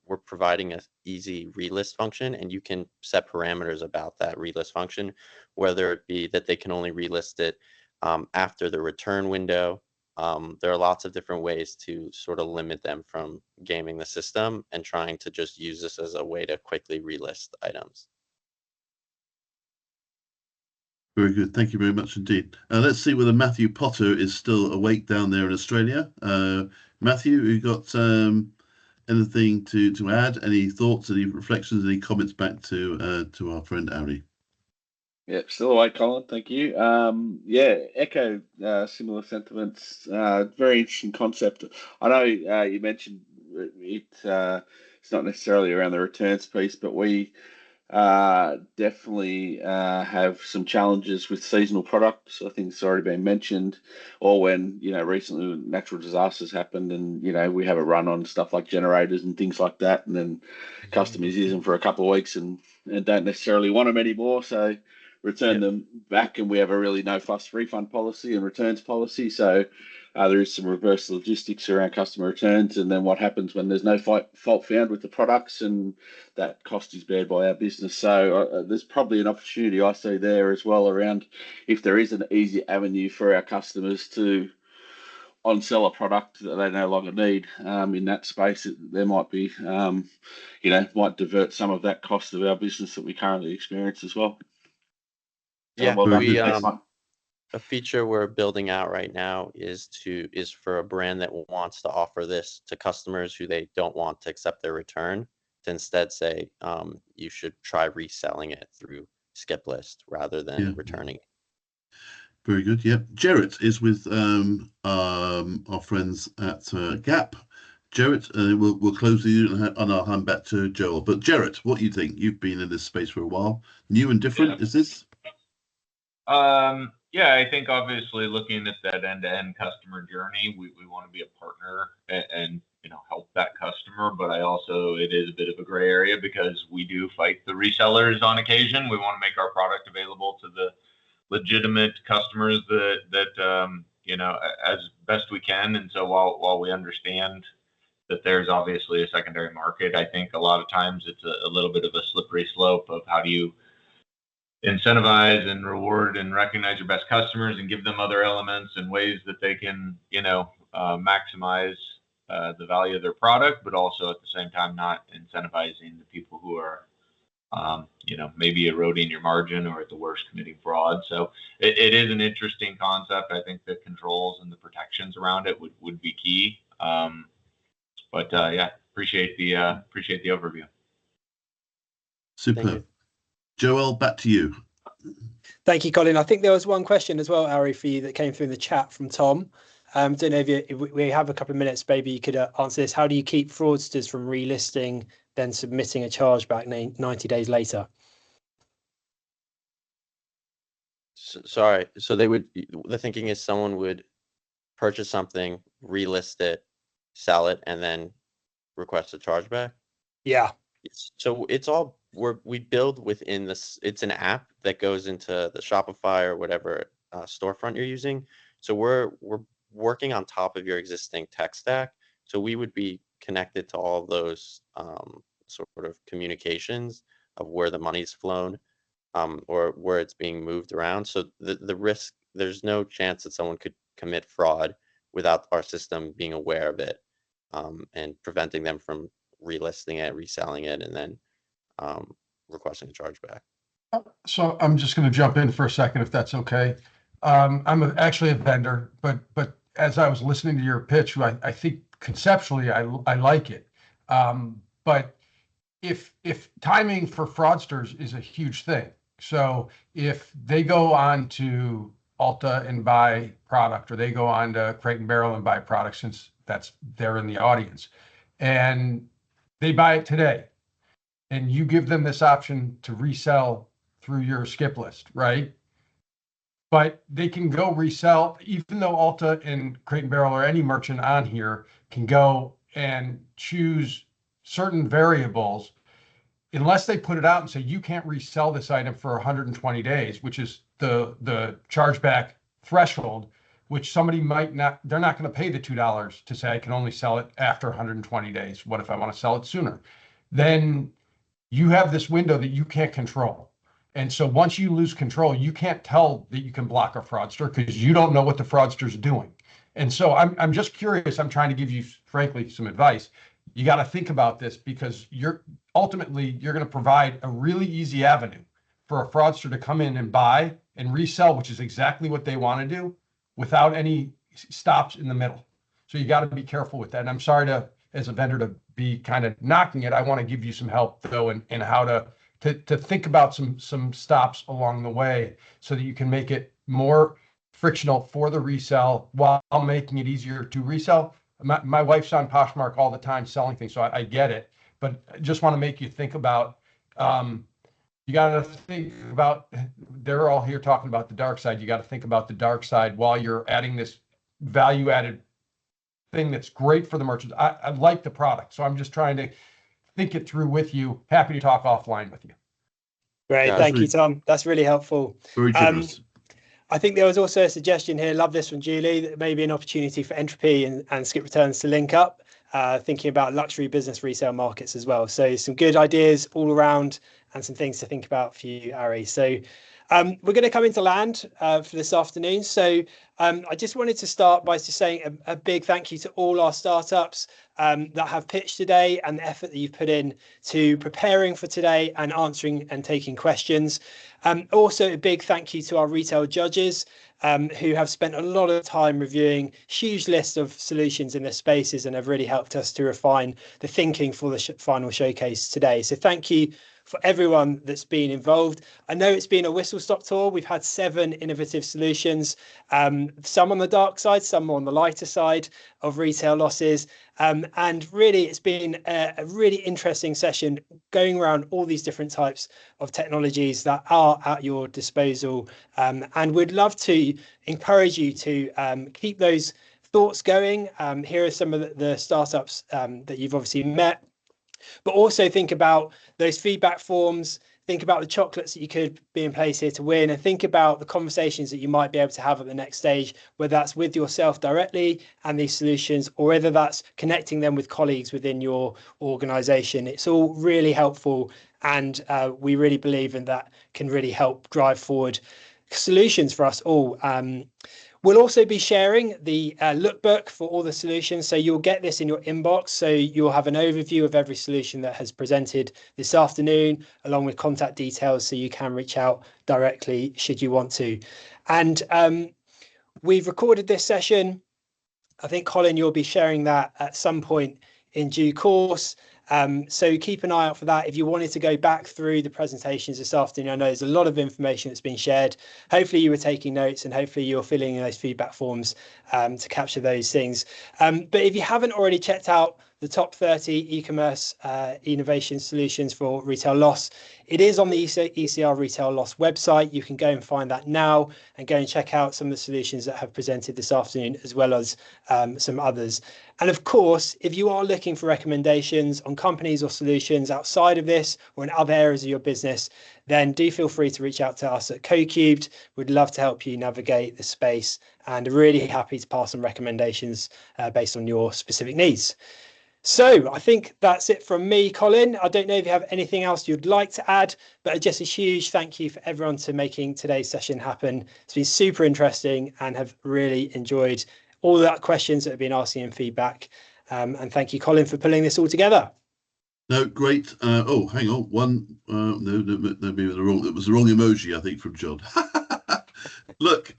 we're providing an easy relist function, and you can set parameters about that relist function, whether it be that they can only relist it after the return window. There are lots of different ways to sort of limit them from gaming the system and trying to just use this as a way to quickly relist items. Very good. Thank you very much indeed. Let's see whether Matthew Potter is still awake down there in Australia. Matthew, you got anything to add? Any thoughts, any reflections, any comments back to our friend Ari? Yeah, still awake, Colin. Thank you. Yeah, echo similar sentiments. Very interesting concept. I know you mentioned it's not necessarily around the returns piece, but we definitely have some challenges with seasonal products. I think it's already been mentioned, or when recently natural disasters happened, and we have a run on stuff like generators and things like that, and then customers use them for a couple of weeks and don't necessarily want them anymore, so return them back, and we have a really no fuss refund policy and returns policy. So there is some reverse logistics around customer returns, and then what happens when there's no fault found with the products, and that cost is bared by our business. So there's probably an opportunity I see there as well around if there is an easy avenue for our customers to on-sell a product that they no longer need in that space. There might be, might divert some of that cost of our business that we currently experience as well. Yeah, Well, a feature we're building out right now is for a brand that wants to offer this to customers who they don't want to accept their return, to instead say you should try reselling it through skip list rather than returning it. Very good. Yep. Jarrett is with our friends at Gap. Jarrett, we'll close with you and I'll hand back to Joel. But Jarrett, what do you think? You've been in this space for a while. New and different, is this? Yeah, I think obviously looking at that end-to-end customer journey, we want to be a partner and help that customer. But it is a bit of a gray area because we do fight the resellers on occasion. We want to make our product available to the legitimate customers that as best we can. And so while we understand that there's obviously a secondary market, I think a lot of times it's a little bit of a slippery slope of how do you incentivize and reward and recognize your best customers and give them other elements and ways that they can, maximize the value of their product, but also at the same time not incentivizing the people who are, maybe eroding your margin or at the worst committing fraud. So it is an interesting concept. I think the controls and the protections around it would be key. Appreciate the overview. Superb. Joel, back to you. Thank you, Colin. I think there was one question as well, Ari, for you that came through in the chat from Tom. Don't know if we have a couple of minutes, maybe you could answer this. How do you keep fraudsters from relisting, then submitting a chargeback 90 days later? Sorry. So the thinking is someone would purchase something, relist it, sell it, and then request a chargeback? Yeah. So it's all we build within this. It's an app that goes into the Shopify or whatever storefront you're using. So we're working on top of your existing tech stack. So we would be connected to all of those sort of communications of where the money's flown or where it's being moved around. So the risk, there's no chance that someone could commit fraud without our system being aware of it. and preventing them from relisting it, reselling it, and then requesting a chargeback. So I'm just going to jump in for a second, if that's okay. Actually a vendor, but as I was listening to your pitch, I think conceptually I like it. But if timing for fraudsters is a huge thing, so if they go on to Ulta and buy product, or they go on to Crate and Barrel and buy product, since they're in the audience, and they buy it today, and you give them this option to resell through your skip list, right? But they can go resell, even though Ulta and Crate and Barrel or any merchant on here can go and choose certain variables, unless they put it out and say, you can't resell this item for 120 days, which is the chargeback threshold, which somebody might not, they're not going to pay the $2 to say, I can only sell it after 120 days. What if I want to sell it sooner? Then you have this window that you can't control. And so once you lose control, you can't tell that you can block a fraudster because you don't know what the fraudster's doing. And so I'm just curious. I'm trying to give you, frankly, some advice. You got to think about this, because you're ultimately going to provide a really easy avenue for a fraudster to come in and buy and resell, which is exactly what they want to do, without any stops in the middle. So you got to be careful with that. And I'm sorry to, as a vendor, to be kind of knocking it. I want to give you some help though, in how to think about some stops along the way, so that you can make it more frictional for the resell while making it easier to resell. My wife's on Poshmark all the time selling things, so I get it. But I just want to make you think about, you got to think about, they're all here talking about the dark side. You got to think about the dark side while you're adding this value added thing that's great for the merchants. I like the product, so I'm just trying to think it through with you. Happy to talk offline with you. Great, thank you, Tom. That's really helpful. Very generous. I think there was also a suggestion here, love this from Julie, that may be an opportunity for Entropy and Skip Returns to link up, thinking about luxury business resale markets as well. So some good ideas all around and some things to think about for you, Ari. So we're going to come into land for this afternoon. So I just wanted to start by just saying a big thank you to all our startups that have pitched today, and the effort that you've put in to preparing for today and answering and taking questions. Also a big thank you to our retail judges who have spent a lot of time reviewing huge lists of solutions in their spaces and have really helped us to refine the thinking for the final showcase today. So thank you for everyone that's been involved. I know it's been a whistle-stop tour. We've had 7 innovative solutions, some on the dark side, some on the lighter side of retail losses. And really, it's been a really interesting session going around all these different types of technologies that are at your disposal. And we'd love to encourage you to keep those thoughts going. Here are some of the startups that you've obviously met. But also think about those feedback forms, think about the chocolates that you could be in place here to win, and think about the conversations that you might be able to have at the next stage, whether that's with yourself directly and these solutions, or whether that's connecting them with colleagues within your organization. It's all really helpful, and we really believe in that can really help drive forward solutions for us all. We'll also be sharing the lookbook for all the solutions. So you'll get this in your inbox. So you'll have an overview of every solution that has presented this afternoon, along with contact details, so you can reach out directly should you want to. And we've recorded this session. I think, Colin, you'll be sharing that at some point in due course. So keep an eye out for that. If you wanted to go back through the presentations this afternoon, I know there's a lot of information that's been shared. Hopefully you were taking notes, and hopefully you're filling in those feedback forms to capture those things. But if you haven't already checked out the top 30 e-commerce innovation solutions for retail loss, it is on the ECR Retail Loss website. You can go and find that now and go and check out some of the solutions that have presented this afternoon, as well as some others. And of course, if you are looking for recommendations on companies or solutions outside of this or in other areas of your business, then do feel free to reach out to us at CoCubed. We'd love to help you navigate the space, and really happy to pass on recommendations based on your specific needs. So I think that's it from me, Colin. I don't know if you have anything else you'd like to add, but just a huge thank you for everyone for making today's session happen. It's been super interesting, and have really enjoyed all the questions that have been asking and feedback. And thank you, Colin, for pulling this all together. No, great. Oh, hang on. One. No, maybe it was the wrong emoji, I think, from John. Look,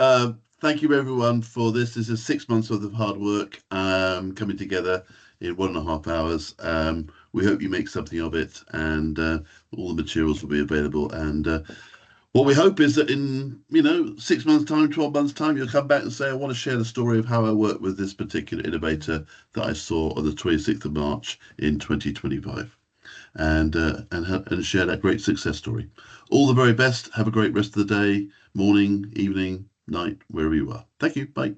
thank you everyone for this. This is 6 months worth of hard work coming together in 1.5 hours. We hope you make something of it, and all the materials will be available. And what we hope is that in 6 months' time, 12 months' time, you'll come back and say, I want to share the story of how I worked with this particular innovator that I saw on the 26th of March in 2025. And share that great success story. All the very best. Have a great rest of the day, morning, evening, night, wherever you are. Thank you. Bye.